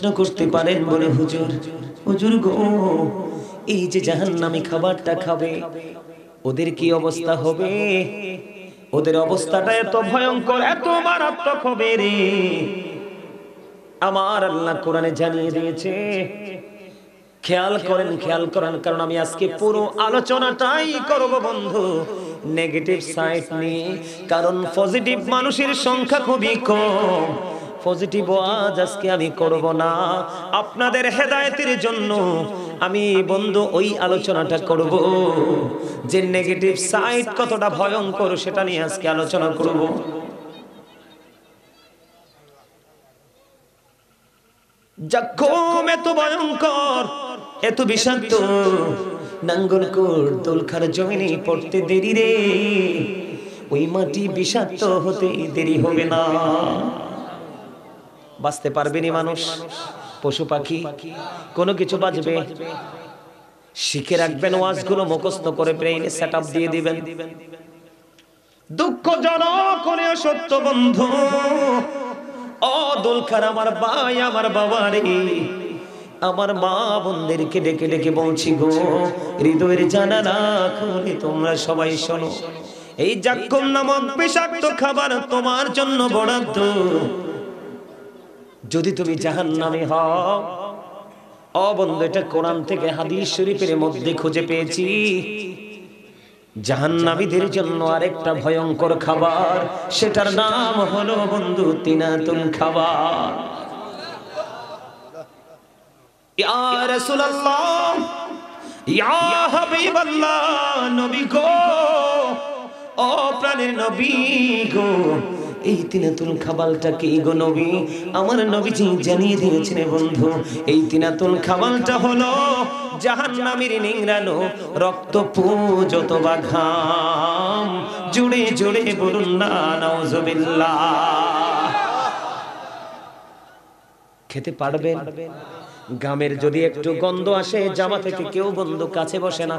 প্রশ্ন করতে পারেন, বলে হুজুর, হুজুর গো, এই যে জাহান্নামী খাবারটা খাবে ওদের কি অবস্থা হবে? ওদের অবস্থাটা এত ভয়ঙ্কর, এত মারাত্মক হবে রে। আমার আল্লাহ কোরআনে জানিয়ে দিয়েছে। খেয়াল করেন, খেয়াল করেন, কারণ আমি আজকে পুরো আলোচনাটাই করব বন্ধু নেগেটিভ সাইড নিয়ে, কারণ পজিটিভ মানুষের সংখ্যা খুবই কম। পজিটিভ ওয়াজ আজকে আমি করব না, আপনাদের হেদায়েতের জন্য আমি বন্ধু ওই আলোচনাটা করব যে নেগেটিভ সাইড কতটা ভয়ঙ্কর সেটা নিয়ে আজকে আলোচনা করব। জাক্কুম এত ভয়ঙ্কর, এত বিষাক্ত, নাঙ্গলকোট দোলখার জমিনে পড়তে দেরি রে, ওই মাটি বিষাক্ত হতে দেরি হবে না। বাঁচতে পারবেনি মানুষ, পশু পাখি, কোনো কিছু বাঁচবে? শিখে রাখবেন, ওয়াজগুলো মুখস্থ করে ব্রেইনে সেটআপ দিয়ে দিবেন। দুঃখজনক হলেও সত্য বন্ধু, ও দোলখার আমার ভাই, আমার বাবা রে, আমার মা বোনদেরকে ডেকে ডেকে বলছি গো, হৃদয়ের জানালা খুলে তোমরা সবাই শোনো, এই জাক্কুম নামক বিষাক্ত খাবার তোমার জন্য বরাদ্দ। যদি তুমি জাহান্নামী হও, ও বন্ধু, এটা কোরআন থেকে হাদিস শরীফের মধ্যে খুঁজে পেয়েছি। জাহান্নামীদের জন্য আরেকটা ভয়ঙ্কর খাবার, সেটার নাম হলো বন্ধু তিনাতুল খাবার। ইয়া রাসূলুল্লাহ, ইয়া হাবিবাল্লাহ, নবী গো, ও প্রাণের নবী গো, এই তিনাতুল খাবারটা কি গো নবী? আমার নবীজি জানিয়ে দিয়েছেন বন্ধু, এই তিনাতুল খাবারটা হলো জাহান্নামীর নিংড়ানো রক্ত পুজত বা ঘাম। জুড়ে জুড়ে বলুন না নাউজুবিল্লাহ। খেতে পারবেন? গামের যদি একটু গন্ধ আসে জামা থেকে, কেউ বন্ধু কাছে বসে না,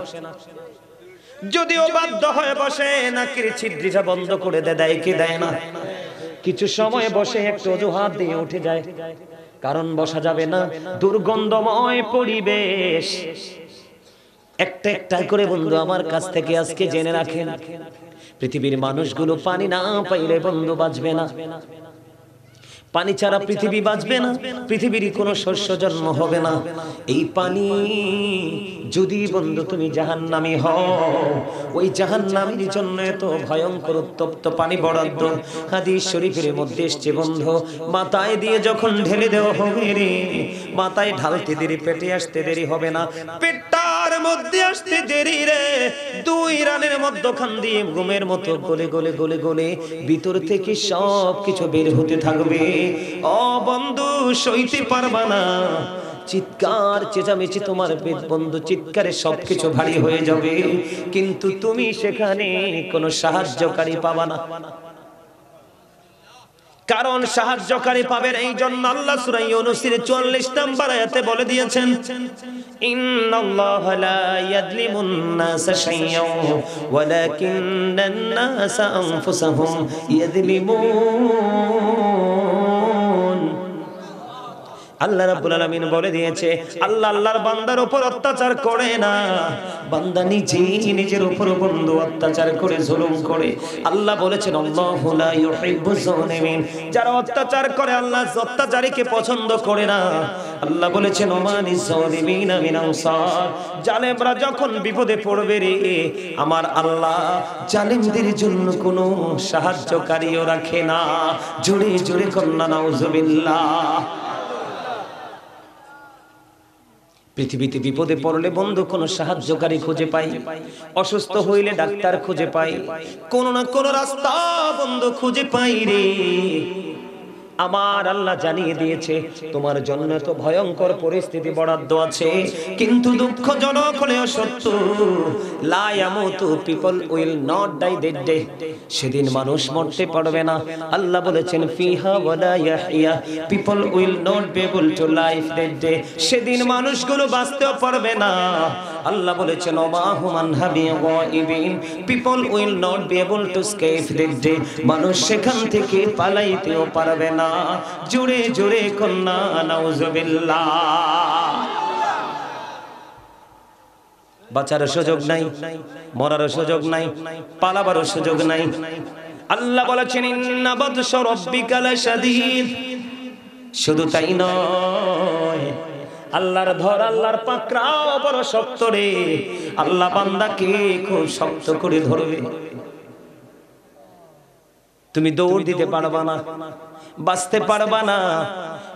যদিও বাধ্য হয়ে বসে, নাকের ছিদ্রিটা বন্ধ করে দেয় কি দেয় না, কিছু সময় বসে একটু অজুহাত দিয়ে উঠে যায়, কারণ বসা যাবে না, দুর্গন্ধময় পরিবেশ। একটা একটা করে বন্ধু আমার কাছ থেকে আজকে জেনে রাখেন, পৃথিবীর মানুষগুলো পানি না পাইলে বন্ধু বাঁচবে না। পানি ছাড়া পৃথিবী বাঁচবে না, পৃথিবীর কোনো শস্য জন্ম হবে না। এই পানি যদি বন্ধু তুমি জাহান্নামী হও, ওই জাহান্নামীর জন্য এত ভয়ঙ্কর উত্তপ্ত পানি বরাদ্দ। হাদিস শরীফের মধ্যে এসেছে বন্ধু, মাথায় দিয়ে যখন ঢেলে দেওয়া হবে রে, মাথায় ঢালতে দেরি, পেটে আসতে দেরি হবে না, পেটটার মধ্যে আসতে দেরি রে, দুই রানের মধ্যখান দিয়ে ঘুমের মতো গলে গলে গলে গলে ভিতর থেকে সব কিছু বের হতে থাকবে। ও বন্ধু, সইতে পারবা না, চিৎকার চেঁচামেচি, তোমার বন্ধু চিৎকারে সবকিছু ভারী হয়ে যাবে, কিন্তু তুমি সেখানে কোনো সাহায্যকারী পাবা না। কারণ সাহায্যকারী পাবেন এই জন্য আল্লাহ সূরা ইউনূসের ৪৪ নম্বর আয়াতে বলে দিয়েছেন, ইন্নাল্লাহা লা ইয়াযলিমুন নাসা শাইয়্যান ওয়ালাকিন্নান নাসা আনফুসাহুম ইয়াযলিমুন। আল্লাহ রাব্বুল আলামিন বলে দিয়েছে, আল্লাহ আল্লাহর বান্দার উপর অত্যাচার করে না, বান্দা নিজেই নিজের উপর বন্ধু অত্যাচার করে, জুলুম করে। আল্লাহ বলেছেন, আল্লাহু লা ইউহিব্বুজ যালিমিন, যারা অত্যাচার করে আল্লাহ অত্যাচারীকে পছন্দ করে না। আল্লাহ বলেছেন, ওমানিজ যালিমিনা মিন আনসার, জালেমরা যখন বিপদে পড়বে রে, আমার আল্লাহ জালেমদের জন্য কোনো সাহায্যকারীও রাখে না। জোরে জোরে কন্না নাউজুবিল্লাহ। পৃথিবীতে বিপদে পড়লে বন্ধু কোনো সাহায্যকারী খুঁজে পাই, অসুস্থ হইলে ডাক্তার খুঁজে পাই, কোনো না কোনো রাস্তা বন্ধু খুঁজে পাই রে। আমার আল্লাহ জানিয়ে দিয়েছে তোমার জন্য তো ভয়ঙ্কর পরিস্থিতি বরাদ্দ আছে, কিন্তু দুঃখজনক হলেও সত্য, লা ইয়ামুতু, people will not die that day, সেদিন মানুষ মরতে পারবে না। আল্লাহ বলেছেন, ফিহা ওয়ালা ইয়াহইয়া, people will not be able to live that day, সেদিন মানুষগুলো বাঁচতেও পারবে না। আল্লাহ বলেছেন ওমা হুমান হাবি গায়িবিন, people will not be able to escape that day, মানুষ সেখান থেকে পালাইতেও পারবে না। জোরে জোরে কন্যা নাউজুবিল্লাহ। বাঁচার সুযোগ নাই, মরার সুযোগ নাই, পালাবার সুযোগ নাই। আল্লাহ বলেছেন ইন্না বাতশা রাব্বিকা লাশাদীদ। শুধু তাই নয়, আল্লাহর ধর, আল্লাহর পাকড়াও বড় শক্ত রে। আল্লাহ বান্দাকে খুব শক্ত করে ধরবে। তুমি দৌড় দিতে পারবা না, বাঁচতে পারবা না,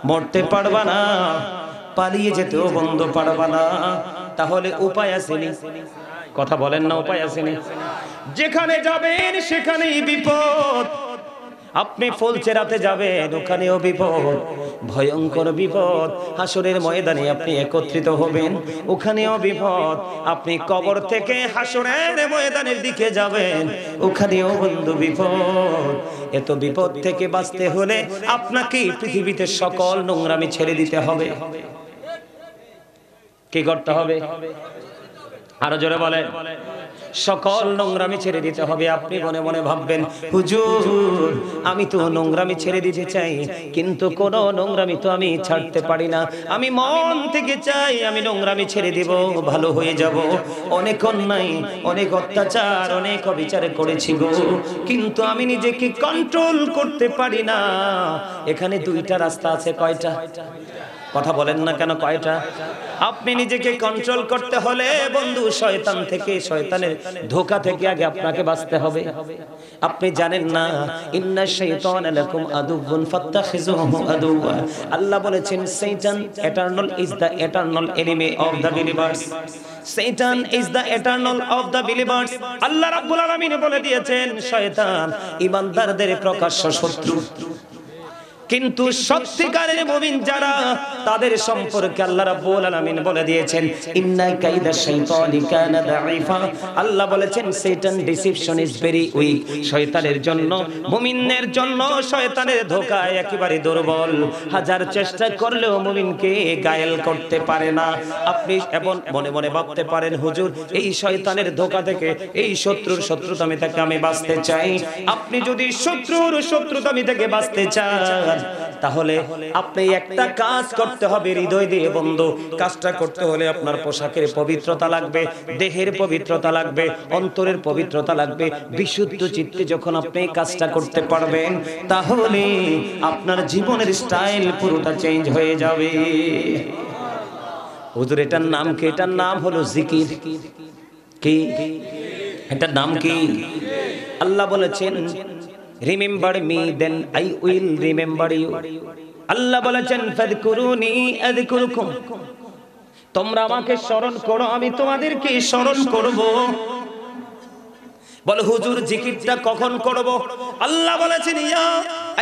মরতে পারবা না, পালিয়ে যেতেও বন্ধ পারবা না। তাহলে উপায় আসেনি? কথা বলেন না, উপায় আসেনি? যেখানে যাবেন সেখানেই বিপদ। আপনি ফুলচেরাতে যাবেন, ওখানেও বিপদ, ভয়ঙ্কর বিপদ। হাসরের ময়দানে আপনি একত্রিত হবেন, ওখানেও বিপদ। আপনি কবর থেকে হাসরের ময়দানের দিকে যাবেন, ওখানেও বন্ধু বিপদ। এত বিপদ থেকে বাঁচতে হলে আপনাকে পৃথিবীতে সকল নোংরামি ছেড়ে দিতে হবে। কি করতে হবে? আরো জোরে বলেন। সকল নোংরামি ছেড়ে দিতে হবে। আপনি মনে মনে ভাববেন, হুজুর আমি তো নোংরামি ছেড়ে দিতে চাই, কিন্তু কোন নোংরামি তো আমি ছাড়তে পারি না। আমি মন থেকে চাই আমি নোংরামি ছেড়ে দিব, ভালো হয়ে যাব। অনেক অন্যায়, অনেক অত্যাচার, অনেক অবিচার করেছি গো, কিন্তু আমি নিজেকে কন্ট্রোল করতে পারি না। এখানে দুইটা রাস্তা আছে। কয়টা? কথা বলেন না কেন, কয়টা? আপনি নিজেকে কন্ট্রোল করতে হলে বন্ধু শয়তান থেকে, শয়তানের ধোঁকা থেকে আগে আপনাকে বাঁচতে হবে। আপনি জানেন না ইন্না শাইতানা লাকুম আদুউন ফাত্তাখিযুহু আদুওয়া। আল্লাহ বলেছেন শয়তান eternal is the eternal enemy of the believers. শয়তান is the eternal of the believers. Allah রাব্বুল আলামিন বলে দিয়েছেন শয়তান ঈমানদারদের প্রকাশ্য শত্রু। কিন্তু সত্যিকারের মুমিন যারা, তাদের সম্পর্কে আল্লাহ রাব্বুল আলামিন বলে দিয়েছেন ইন্না কাইদা শাইতানি কানা দাঈফা। আল্লাহ বলেছেন শয়তান ডিসিপশন ইজ ভেরি উইক। শয়তানের জন্য, মুমিনের জন্য শয়তানের ধোঁকা একেবারে দুর্বল। হাজার চেষ্টা করলেও মুমিনকে গায়েল করতে পারে না। আপনি এবং মনে মনে ভাবতে পারেন, হুজুর এই শয়তানের ধোঁকা থেকে, এই শত্রুর শত্রুতামি থেকে আমি বাঁচতে চাই। আপনি যদি শত্রুর শত্রুতামি থেকে বাঁচতে চান, তাহলে আপনি একটা কাজ করতে হবে হৃদয় দিয়ে বন্ধু। কাজটা করতে হলে আপনার পোশাকের পবিত্রতা লাগবে, দেহের পবিত্রতা লাগবে, অন্তরের পবিত্রতা লাগবে। বিশুদ্ধ চিত্তে যখন আপনি কাজটা করতে পারবেন, তাহলে আপনার জীবনের স্টাইল পুরোটা চেঞ্জ হয়ে যাবে। হুজুর এটার নাম কি? এটার নাম হলো জিকির। কি এটার নাম কি? আল্লাহ বলেছেন remember me then I will remember you. Allah বলেছেন ফাযকুরুনি আযকুরুকুম। তোমরা আমাকে স্মরণ করো, আমি তোমাদেরকে স্মরণ করব। বলে হুজুর জিকিরটা কখন করব? আল্লাহ বলেছেন ইয়া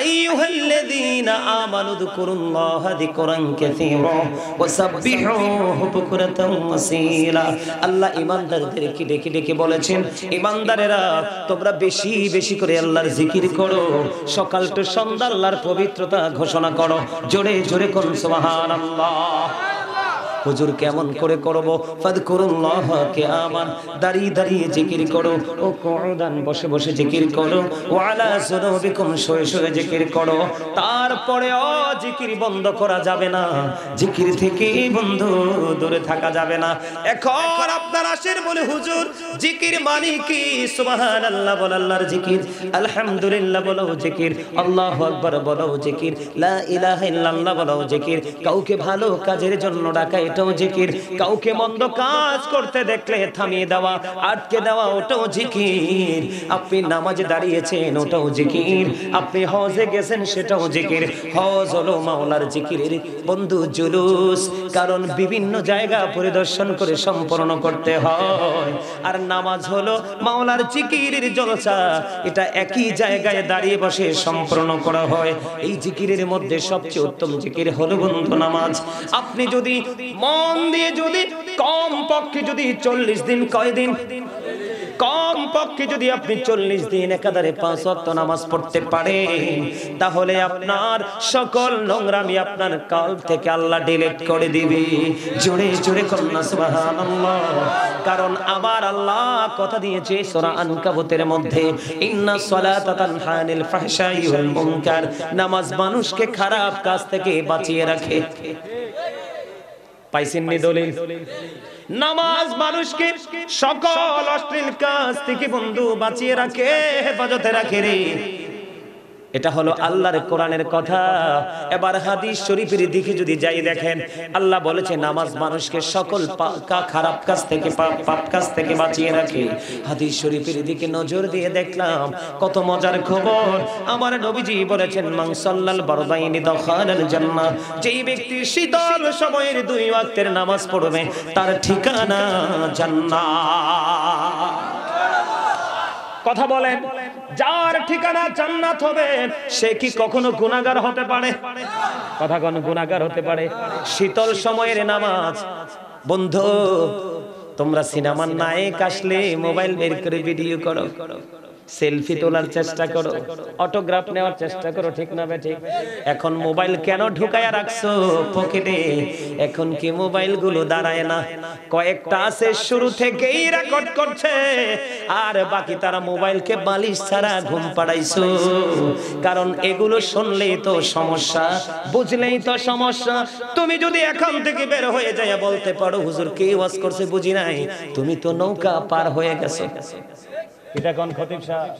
আইয়ুহাল্লাযীনা আমানু যকুরুল্লাহা যিকরান কাসীরা ওয়া সাব্বিহুহু বুকরাতান ওয়াসীলা। আল্লাহ ঈমানদারদেরকে ডেকে ডেকে বলেছেন, ঈমানদারেরা তোমরা বেশি বেশি করে আল্লাহর জিকির করো, সকাল টু সন্ধ্যা আল্লাহর পবিত্রতা ঘোষণা করো। জোরে জোরে কোন সুবহানাল্লাহ। হুজুর কেমন করে করব? ফাযকুরুল্লাহ কিয়ামান, দাঁড়িয়ে দাঁড়িয়ে জিকির করো, ও কুউদান বসে বসে জিকির করো, ওয়া আলা যুনুবিকুম শুয়ে শুয়ে জিকির করো। তারপরে জিকির বন্ধ করা যাবে না, জিকির থেকে বন্ধু দূরে থাকা যাবে না। এখন আপনার আসের বলে হুজুর জিকির মানে কি? সুবহানাল্লাহ বল আল্লাহর জিকির, আলহামদুলিল্লাহ বলো জিকির, আল্লাহু আকবার বলো জিকির, লা ইলাহা ইল্লাল্লাহ বলো জিকির। কাউকে ভালো কাজের জন্য ডাকা এটাও জিকির, কাউকে মন্দ কাজ করতে দেখলে থামিয়ে দেওয়া, আটকে দেওয়া ওটাও জিকির। আপনি নামাজে দাঁড়িয়েছেন ওটাও জিকির, আপনি হজে গেছেন সেটাও জিকির। হজ হলো মাওলার জিকিরের বন্ধু জুলুস, কারণ বিভিন্ন জায়গা পরিদর্শন করে সম্পন্ন করতে হয়। আর নামাজ হলো মাওলার জিকিরের জলসা, এটা একই জায়গায় দাঁড়িয়ে বসে সম্পন্ন করা হয়। এই জিকিরের মধ্যে সবচেয়ে উত্তম জিকির হলো বন্ধু নামাজ। আপনি যদি মন দিয়ে, যদি কম পক্ষে যদি 40 দিন, কয়দিন কম পক্ষে যদি আপনি 40 দিন একাধারে 5 ওয়াক্ত নামাজ পড়তে পারেন, তাহলে আপনার সকল নোংরামি আপনার কলব থেকে আল্লাহ ডিলিট করে দিবে। জোরে জোরে কন্যা সুবহানাল্লাহ। কারণ আবার আল্লাহ কথা দিয়েছে সূরা আনকাবুতের মধ্যে, ইন্নাস সালাতা তানহা আনিল ফাহশাই ওয়াল মুনকার, নামাজ মানুষকে খারাপ কাজ থেকে বাঁচিয়ে রাখে। পাইছেননি দলিল? নামাজ মানুষকে সকল অশ্লীল কাজ থেকে বন্ধু বাঁচিয়ে রাখে, হেফাজতে রাখে রে। এটা হলো আল্লাহর কোরআনের কথা। এবার হাদিস শরীফের দিকে যদি যাই, দেখেন আল্লাহ বলেছে নামাজ মানুষকে সকল খারাপ কাজ থেকে, পাপ কাজ থেকে বাঁচিয়ে রাখে। হাদিস শরীফের দিকে নজর দিয়ে দেখলাম কত মজার খবর। আমার নবীজি বলেছেন, মান সাল্লাল বারদাইনি দাখালাল জান্নাহ, যেই ব্যক্তি শীতল সময়ের 2 ওয়াক্তের নামাজ পড়বে তার ঠিকানা জান্নাত। কথা বলেন, যার ঠিকানা জান্নাত হবে সে কি কখনো গুনাহগার হতে পারে? কথা কোন গুনাহগার হতে পারে? শীতল সময়ের নামাজ। বন্ধু, তোমরা সিনেমার নায়ক আসলে মোবাইল বের করে ভিডিও করো, সেলফি তোলার চেষ্টা করো, অটোগ্রাফ নেওয়ার চেষ্টা করো, ঠিক না বে ঠিক? এখন মোবাইল কেন ঢুকায়া রাখছো পকেটে? এখন কি মোবাইল গুলো দাঁড়ায় না? কয়েকটা আছে শুরু থেকেই রেকর্ড করছে, আর বাকি তারা মোবাইলকে বালিশ ছাড়া ঘুম পাড়াইছো। কারণ এগুলো শুনলেই তো সমস্যা, বুঝলেই তো সমস্যা। তুমি যদি এখান থেকে বের হয়ে যায় বলতে পারো, হুজুর কে ওয়াজ করছে বুঝি নাই, তুমি তো নৌকা পার হয়ে গেছো। এটা কোন খতিব সাহেব?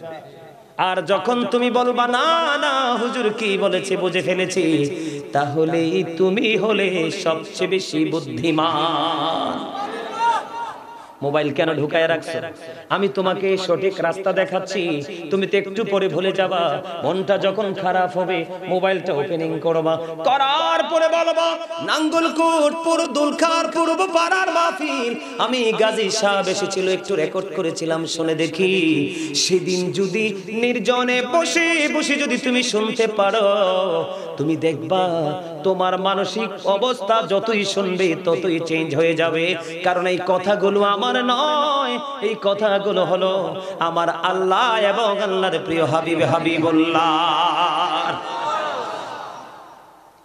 আর যখন তুমি বলবা না না হুজুর কি বলেছে বুঝে ফেলেছি, তাহলেই তুমি হলে সবচেয়ে বেশি বুদ্ধিমান। মোবাইল কেন ঢুকায় রাখছো? আমি তোমাকে সঠিক রাস্তা দেখাচ্ছি, তুমি তো একটু পরে ভুলে যাবা। মনটা যখন খারাপ হবে মোবাইলটা ওপেনিং করবা, করার পরে বলবা, নাঙ্গলকোট দুলখার পূর্ব পাড়ার মাহফিল আমি গাজী সাহেব এসেছিল, একটু রেকর্ড করেছিলাম, শুনে দেখি। সেদিন যদি নির্জনে বসে বসে যদি তুমি শুনতে পারো, তুমি দেখবা তোমার মানসিক অবস্থা যতই শুনবে ততই চেঞ্জ হয়ে যাবে। কারণ এই কথাগুলো আমার নয়, এই কথাগুলো হলো আমার আল্লাহ এবং আল্লাহর প্রিয় হাবিব হাবিবুল্লাহ।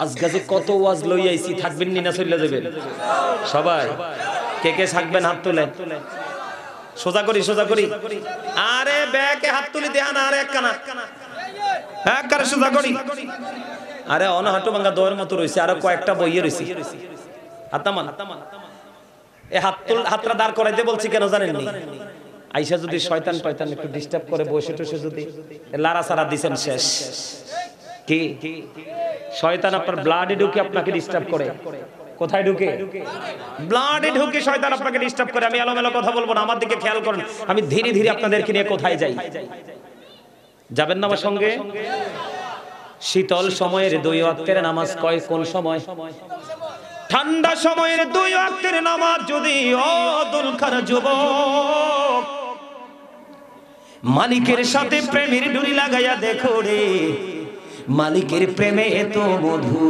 আজকে যে কত ওয়াজ লই আইছি, থাকবেন নি না চলে যাবেন? সবাই কে কে থাকবেন হাত তুলে, সোজা করি সোজা করি। আরে ব্যাকে হাত তুলি দেখান, আরে একখানা হ্যাঁ কারে সোজা করি। আরে অনহাটু ভাঙ্গা দয়ের মতো রয়েছে, আরো কয়েকটা বইয়ে রয়েছে। হাতামান এই হাতটা দাঁড় করাইতে বলছি কেন জানেননি? আইসা যদি শয়তান টয়তান একটু ডিস্টার্ব করে, বসে টসে যদি লারা সারা দিছেন শেষ। কি শয়তান আপনার ব্লাডে ঢুকে আপনাকে ডিস্টার্ব করে? কোথায় ঢুকে? ব্লাডে ঢুকে শয়তান আপনাকে ডিস্টার্ব করে। আমি এলোমেলো কথা বলবো না, আমার দিকে খেয়াল করুন। আমি ধীরে ধীরে আপনাদেরকে নিয়ে কোথায় যাই, যাবেন না আমার সঙ্গে? শীতল সময়ের 2 ওয়াক্তের নামাজ কোন সময়? ঠান্ডা সময়ের 2 ওয়াক্তের নামাজ যদি ও দুলখার যুবক মালিকের সাথে প্রেমের ডুরি লাগাইয়া দেখো রে, মালিকের প্রেমে এত মধু,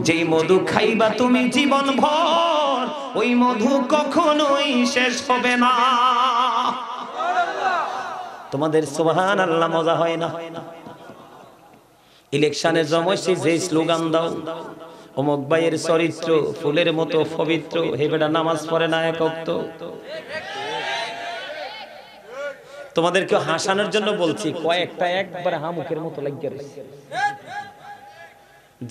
যেই মধু খাইবা তুমি জীবন ভর, ওই মধু কখনোই শেষ হবে না। তোমাদের সুবহানাল্লাহ মজা হয় না? ইলেকশনে জমছে যে স্লোগান দাও, অমুক ভাইয়ের চরিত্র ফুলের মতো পবিত্র, হে বেটা নামাজ পড়ে না এক ওয়াক্ত। তোমাদেরকে হাসানোর জন্য বলছি, কয়েকটা একবার হামুকের মতো লাগিয়ে রয়েছে,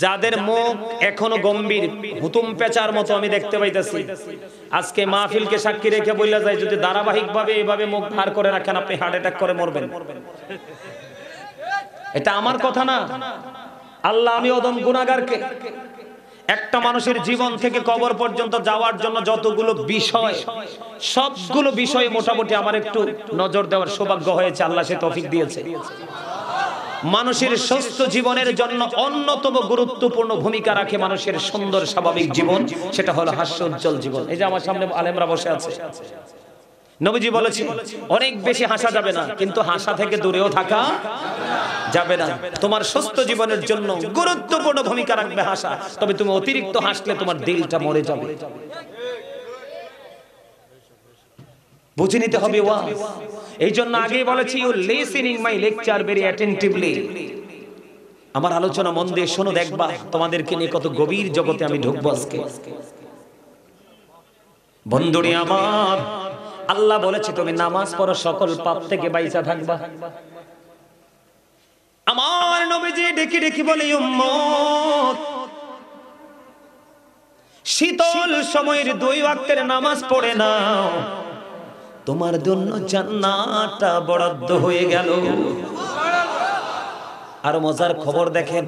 যাদের মুখ এখনো গম্ভীর হুতুম পেঁচার মতো আমি দেখতে পাইতেছি। আজকে মাহফিলকে সাক্ষী রেখে বললা যায়, যদি ধারাবাহিক ভাবে এভাবে মুখ ভার করে রাখেন আপনি হার্ট অ্যাটাক করে মরবেন। এটা আমার কথা না, আল্লাহ আমি অদম গুনাহগারকে একটা মানুষের জীবন থেকে কবর পর্যন্ত যাওয়ার জন্য যতগুলো বিষয়, সবগুলো বিষয়ে মোটামুটি আমার একটু নজর দেওয়ার সৌভাগ্য হয়েছে, আল্লাহ সে তৌফিক দিয়েছে। মানুষের সুস্থ জীবনের জন্য অন্যতম গুরুত্বপূর্ণ ভূমিকা রাখে মানুষের সুন্দর স্বাভাবিক জীবন, সেটা হলো হাস্যোজ্জ্বল জীবন। এই যে আমার সামনে আলেমরা বসে আছে, নবীজি বলেছেন অনেক বেশি হাসা যাবে না, কিন্তু হাসা থেকে দূরেও থাকা যাবে না। তোমার সুস্থ জীবনের জন্য গুরুত্বপূর্ণ ভূমিকা রাখবে হাসা, তবে তুমি অতিরিক্ত হাসলে তোমার দিলটা মরে যাবে। বুঝে নিতে হবে ওয়াজ। এই জন্য আগেই বলেছি, you listening my lecture very attentively. আমার আলোচনা মন দিয়ে শোনো, দেখবা তোমাদেরকে নিয়ে কত গভীর জগতে আমি ঢুকবো আজকে। বন্ধুরে আমার, আল্লাহ বলেছে তুমি নামাজ পড়ো, সকল পাপ থেকে বাইচা থাকবা। আমার নবীজি ডেকে ডেকে বলে, উম্মত, শীতল সময়ের 2 ওয়াক্তের নামাজ পড়ে নাও, তোমার জন্য জান্নাতটা বরাদ্দ হয়ে গেল। আর মজার খবর দেখেন,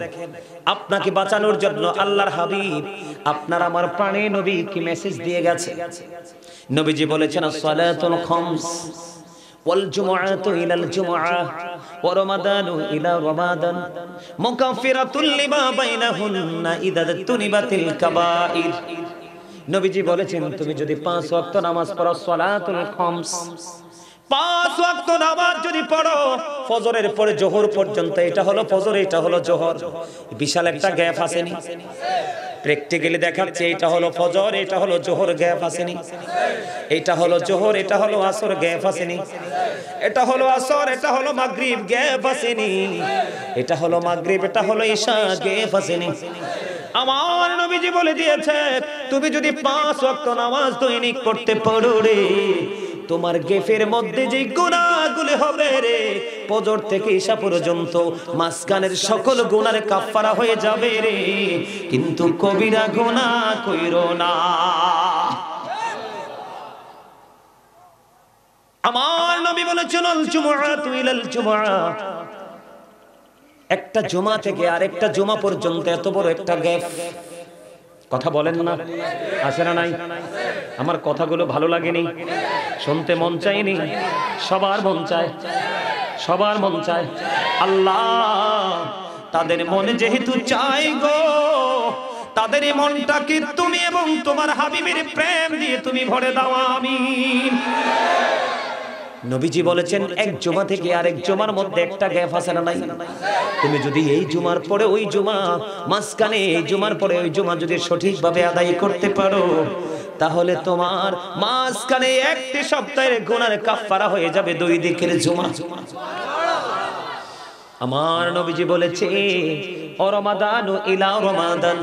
আপনাকে বাঁচানোর জন্য আল্লাহর হাবিব আপনার আমার প্রাণে নবী কি মেসেজ দিয়ে গেছে। নবীজি বলেছেন, সালাতুল খামস ওয়াল জুমআতু ইলাল জুমআহ ওয়া রমাদানু ইলা রমাদান মুকাফফিরাতুল লিমা বাইনাহুন্না ইযা তুনিবাতিল কাবাইর। নবীজি বলেছেন, তুমি যদি 5 ওয়াক্ত নামাজ পড়ো, সালাতুল খামস, 5 ওয়াক্ত নামাজ যদি পড়ো ফজরের পরে জোহর পর্যন্ত, এটা হলো ফজর, এটা হলো জোহর, বিশাল একটা গ্যাপ আসেনি? প্র্যাকটিক্যালি দেখাচ্ছে, এটা হলো ফজর, এটা হলো জোহর, গ্যাপ আসেনি? এটা হলো জোহর, এটা হলো আসর, গ্যাপ আসেনি? এটা হলো আসর, এটা হলো মাগরিব, গ্যাপ আসেনি? এটা হলো মাগরিব, এটা হলো ইশা, গ্যাপ আসেনি? আমার নবীজি বলে দিয়েছে, তুমি যদি 5 ওয়াক্ত নামাজ দৈনিক পড়তে পারো রে, তোমার গেফের মধ্যে যে গুনাহগুলো হবে রে, ফজর থেকে ইশা পর্যন্ত মাসকানের সকল গুনাহের কাফারা হয়ে যাবে রে, কিন্তু কবিরা গুনাহ কইরো না। আমার নবী বলেছেন, আল জুমআতু ইলাল জুমআহ, একটা জুমা থেকে আরেকটা জুমা পর্যন্ত এত বড় একটা গ্যাপ। কথা বলেন না, আছে না নাই? আমার কথাগুলো ভালো লাগেনি? শুনতে মন চায়নি? সবার মন চায়, সবার মন চায়। আল্লাহ তাদের মনে যেহেতু চাই গো, তাদের মনটাকে তুমি এবং তোমার হাবিবের প্রেম দিয়ে তুমি ভরে দাও, আমিন। নবীজি বলেছেন, এক জুমা থেকে আরেক জুমার মধ্যে একটা গ্যাপ আছে না নাই? তুমি যদি এই জুমার পরে ওই জুমা, মাঝখানে এই জুমার পরে ওই জুমা যদি সঠিকভাবে আদায় করতে পারো, তাহলে তোমার মাঝখানে একটি সপ্তাহের গুনার কাফারা হয়ে যাবে 2 দিকের জুমা। আমার নবীজি বলেছে, রমাদানু ইলা রমাদান,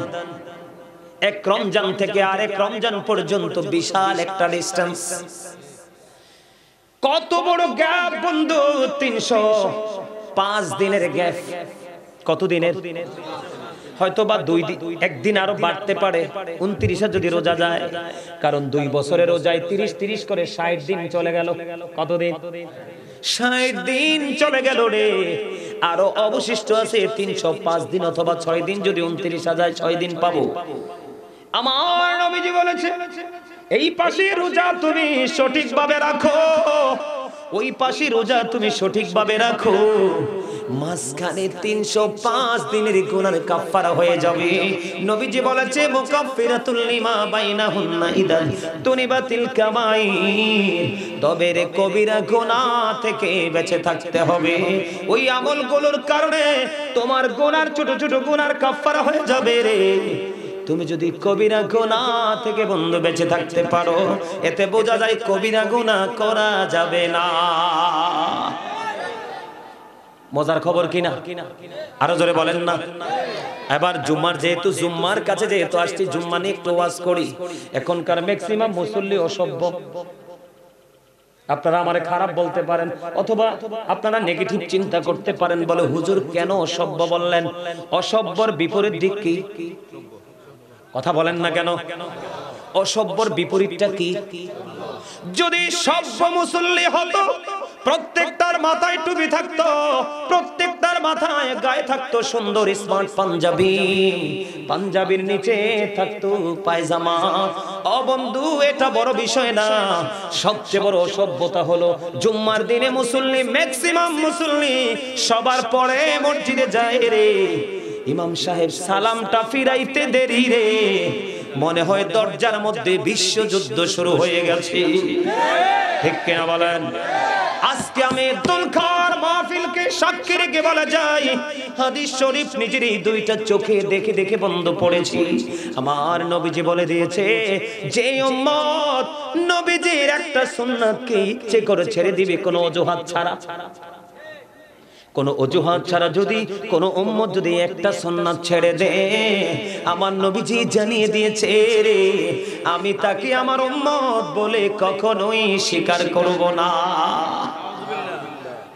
এক রমজান থেকে আরেক রমজান পর্যন্ত বিশাল একটা ডিসটেন্স। কত বড় গ্যাপ বন্ধু, 305 দিনের গ্যাপ। কত দিনের? হয়তো বা 2 দিন, একদিন আরো বাড়তে পারে, 29 যদি রোজা যায়, কারণ 2 বছরের রোজায় 30 করে 60 দিন চলে গেল। কত দিন? 60 দিন চলে গেল রে। আরো অবশিষ্ট আছে 305 দিন অথবা 6 দিন, যদি 29 যায় 6 দিন পাবো। আমার নবীজি বলেছে, এই পাশে রোজা তুমি সঠিকভাবে রাখো, ওই পাশে রোজা তুমি সঠিকভাবে রাখো, মাঝখানে 305 দিনের গুনার কাফারা হয়ে যাবে। নবীজি বলেছে, মুকাফফিরাতুল লিমা বাইনাহুন্না ইযা তুনিবাতিল কাবাইর, তবে রে কবিরা গুনাহ থেকে বেঁচে থাকতে হবে। ওই আমলগুলোর কারণে তোমার গুনার ছোট ছোট গুনার কাফারা হয়ে যাবে রে। তুমি যদি কবিরা গুনাহ থেকে বন্ধু বেঁচে থাকতে পারো, এতে বোঝা যায় কবিরা গুনাহ করা যাবে না। মজার খবর কিনা? আরো জোরে বলেন না। এবার জুম্মার, যেহেতু জুম্মার কাছে যেহেতু আসছি, জুম্মা নিয়ে একটু ওয়াজ করি। এখনকার ম্যাক্সিমাম মুসল্লি অসভ্য। আপনারা আমারে খারাপ বলতে পারেন, অথবা আপনারা নেগেটিভ চিন্তা করতে পারেন, বলে হুজুর কেন অসভ্য বললেন? অসভ্যর বিপরীত দিক কি? কথা বলেন না কেন? অসভ্যর বিপরীতটা কি? যদি সভ্য মুসল্লি হতো, প্রত্যেকটার মাথায় টুপি থাকতো, প্রত্যেকটার মাথায় গায়ে থাকতো সুন্দর স্মার্ট পাঞ্জাবি, পাঞ্জাবির নিচে থাকতো পায়জামা। ও বন্ধু, এটা বড় বিষয় না। সবচেয়ে বড় অসভ্যতা হলো জুম্মার দিনে মুসল্লি, ম্যাক্সিমাম মুসল্লি সবার পরে মসজিদে যায় রে, ইমাম সাহেব সালামটা ফিরাইতে দেরি রে, মনে হয় দরজার মধ্যে বিশ্বযুদ্ধ শুরু হয়ে গেছে। ঠিক কিনা বলেন? আজকে আমি দুলখার মাহফিলকে সাক্ষী রেখে বলা যায়, হাদিস শরীফ নিজের এই দুইটা চোখে দেখে দেখে বন্ধ পড়েছি। আমার নবীজি বলে দিয়েছে, যে উম্মত নবীজির একটা সুন্নাতকে ইচ্ছে করে ছেড়ে দিবে কোনো অজুহাত ছাড়া, কোন অজুহাত ছাড়া যদি কোন উম্মত যদি একটা সুন্নাত ছেড়ে দেয়, আমার নবীজি জানিয়ে দিয়েছে রে, আমি তাকে আমার উম্মত বলে কখনোই স্বীকার করব না।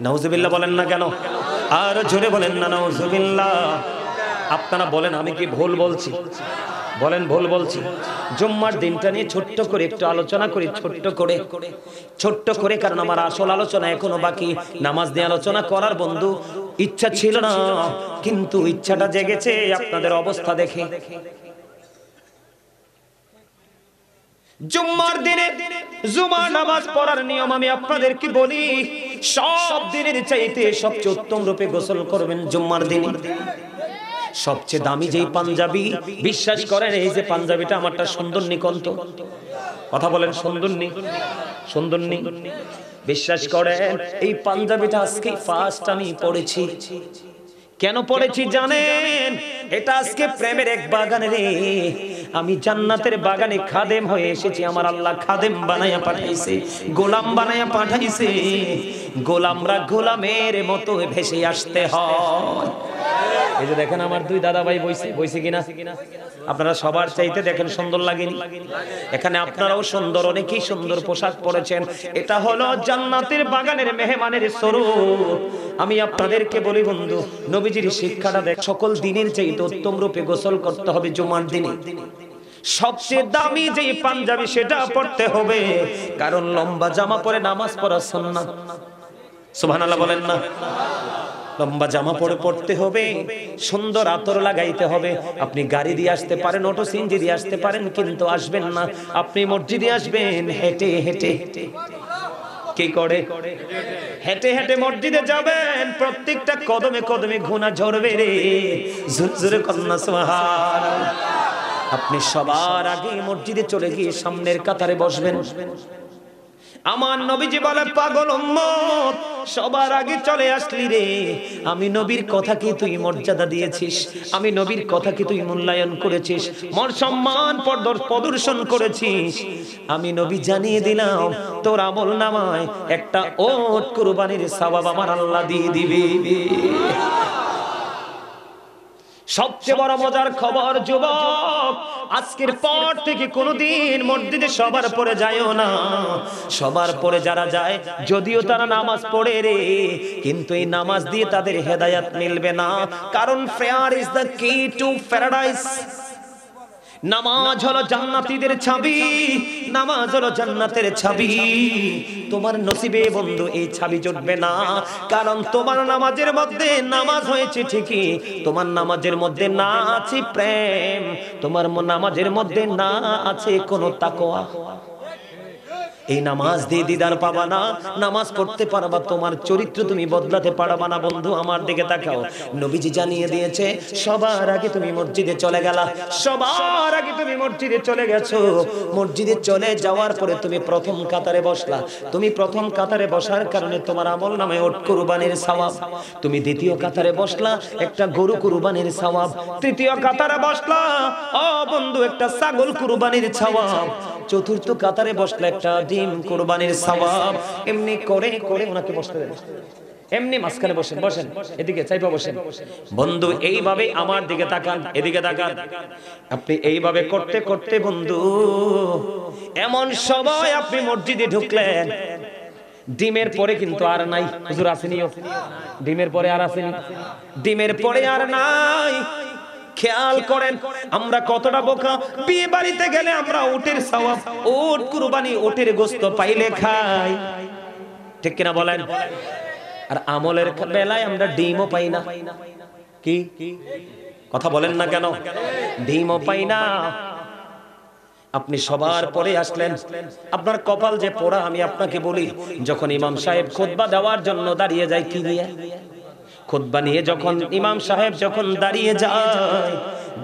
নাউজুবিল্লাহ বলেন না কেন? আর জোরে বলেন না নাউজুবিল্লাহ। আপনারা বলেন আমি কি ভুল বলছি? বলেন ভুল বলছি? জুম্মার দিনটা নিয়ে ছোট্ট করে একটু আলোচনা করি, ছোট্ট করে, কারণ আমার আসল আলোচনা এখনো বাকি। নামাজ নিয়ে আলোচনা করার বন্ধু ইচ্ছা ছিল না, কিন্তু ইচ্ছাটা জেগেছে আপনাদের অবস্থা দেখে। জুম্মার দিনে জুমার নামাজ পড়ার নিয়ম আমি আপনাদেরকে বলি, সব দিনের চাইতে সবচেয়ে উত্তম রূপে গোসল করবেন জুম্মার দিনে। সবচেয়ে দামি যেই পাঞ্জাবি, বিশ্বাস করেন এই যে পাঞ্জাবিটা আমারটা সুন্দর নিকন্ত, কথা বলেন সুন্দর নি, বিশ্বাস করেন এই পাঞ্জাবিটা আজকে ফার্স্ট আমি পড়েছি। কেন পড়েছি জানেন? এটা আজকে প্রেমের এক বাগানে রে, আমি জান্নাতের বাগানে খাদেম হয়ে এসেছি। আমার আল্লাহ খাদেম বানাইয়া পাঠাইছে, গোলাম বানাইয়া পাঠাইছে। গোলামরা গোলামের মতো ভেসে আসতে হয়। এই যে দেখেন আমার দুই দাদা ভাই বইছে কিনা, আপনারা সবার চাইতে দেখেন সুন্দর লাগেনি? এখানে আপনারাও সুন্দর, অনেকেই সুন্দর পোশাক পরেছেন। এটা হলো জান্নাতের বাগানের মেহমানের স্বরূপ। আমি আপনাদেরকে বলি বন্ধু, নবীজির শিক্ষাটা দেখ, সকল দিনের চাইতে উত্তম রূপে গোসল করতে হবে জুমার দিনে। সবচেয়ে দামি যে পাঞ্জাবি সেটা পড়তে হবে, কারণ লম্বা জামা পরে নামাজ পড়া সুন্নাত। সুবহানাল্লাহ বলেন না? লম্বা জামা পরে পড়তে হবে, সুন্দর আতর লাগাইতে হবে। আপনি গাড়ি দিয়ে আসতে পারেন, অটো সিএনজি দিয়ে আসতে পারেন, কিন্তু আসবেন না, আপনি মসজিদে আসবেন হেঁটে হেঁটে। কি করে? হেঁটে হেঁটে মসজিদে যাবেন, প্রত্যেকটা কদমে কদমে ঘুনা ঝরবে রে, ঝুরঝুরে কন্যা সুবহানাল্লাহ। আপনি সবার আগে মসজিদে চলে গিয়ে সামনের কাতারে বসবেন। আমার নবীজি বলে, পাগল উম্মত সবার আগে চলে আসলি রে, আমি নবীর কথা কি তুই মর্যাদা দিয়েছিস, আমি নবীর কথা কি তুই মূল্যায়ন করেছিস, মোর সম্মান প্রদর্শন করেছিস। আমি নবী জানিয়ে দিলাম, তোর আমল নামায় একটা ওট কুরবানির সওয়াব আমার আল্লাহ দিয়ে দিবে। সবচেয়ে বড় মজার খবর যুবক, আজকের পর থেকে কোনোদিন মসজিদে সবার পরে যায়ও না। সবার পরে যারা যায়, যদিও তারা নামাজ পড়ে রে, কিন্তু এই নামাজ দিয়ে তাদের হেদায়েত মিলবে না। কারণ প্রেয়ার ইজ দ্য কি টু প্যারাডাইস। নামাজ হলো জান্নাতীদের চাবি, নামাজ হলো জান্নাতের চাবি। তোমার নসিবে বন্ধু এই চাবি জুটবে না, কারণ তোমার নামাজের মধ্যে নামাজ হয়েছে ঠিকই, তোমার নামাজের মধ্যে না আছে প্রেম, তোমার নামাজের মধ্যে না আছে কোনো তাকওয়া। এই নামাজ দিয়ে দিদার পাবা না, নামাজ পড়তে পারবা, তোমার চরিত্র তুমি বদলাতে পারবা না। বন্ধু আমার দিকে তাকাও, নবীজি জানিয়ে দিয়েছে, সবার আগে তুমি মসজিদে চলে গেলা, সবার আগে তুমি মসজিদে চলে গেছো। মসজিদে চলে যাওয়ার পরে তুমি প্রথম কাতারে বসলা, তুমি প্রথম কাতারে বসার কারণে তোমার আমল নামে ওট কুরবানির সওয়াব। তুমি দ্বিতীয় কাতারে বসলা, একটা গরু কুরবানির সওয়াব। তৃতীয় কাতারে বসলা, ও বন্ধু, একটা ছাগল কুরবানির সওয়াব। চতুর্থ কাতারে বসলে একটা ডিম কুরবানির সওয়াব। এমনি করে করে ওনাকে বসতে দেন, এমনি মাঝখানে বসেন, বসেন এদিকে চাইপা বসেন। বন্ধু এইভাবে আমার দিকে তাকান, এদিকে তাকান। আপনি এইভাবে করতে করতে বন্ধু এমন সময় আপনি মসজিদে ঢুকলেন, ডিমের পরে কিন্তু আর নাই। হুজুর আসেনিও, ডিমের পরে আর আসেনি, ডিমের পরে আর নাই। খেয়াল করেন আমরা কতটা বোকা। বিয়ে বাড়িতে গেলে আমরা উটের সওয়াব, উট কুরবানি, উটের গোশত পাইলে খাই, ঠিক কিনা বলেন? আর আমলের বেলায় আমরা ডিমও পাই না। কি কথা বলেন না কেন? ডিমও পাই না। আপনি সবার পরে আসলেন, আপনার কপাল যে পোড়া। আমি আপনাকে বলি, যখন ইমাম সাহেব খুতবা দেওয়ার জন্য দাঁড়িয়ে যায়, কি নিয়ে খুতবা নিয়ে, যখন ইমাম সাহেব যখন দাঁড়িয়ে যায়,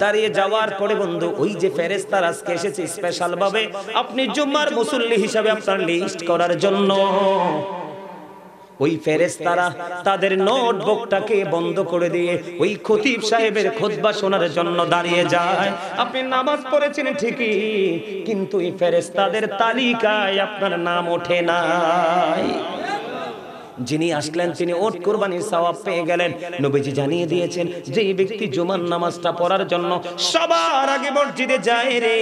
দাঁড়িয়ে যাওয়ার পরে বন্ধু ওই যে ফেরেশতারা আজকে এসেছে স্পেশাল ভাবে আপনি জুম্মার মুসল্লি হিসাবে আপনার লিস্ট করার জন্য, ওই ফেরেশতারা তাদের নোটবুকটাকে বন্ধ করে দিয়ে ওই খতিব সাহেবের খুতবা শোনার জন্য দাঁড়িয়ে যায়। আপনি নামাজ পড়েছেন ঠিকই, কিন্তু এই ফেরেশতাদের তালিকায় আপনার নাম ওঠে নাই। যিনি আসলেন তিনি ওট কুরবানির সওয়াব পেয়ে গেলেন। নবীজি জানিয়ে দিয়েছেন যে এই ব্যক্তি জুমার নামাজটা পড়ার জন্য সবার আগে মসজিদে যায় রে,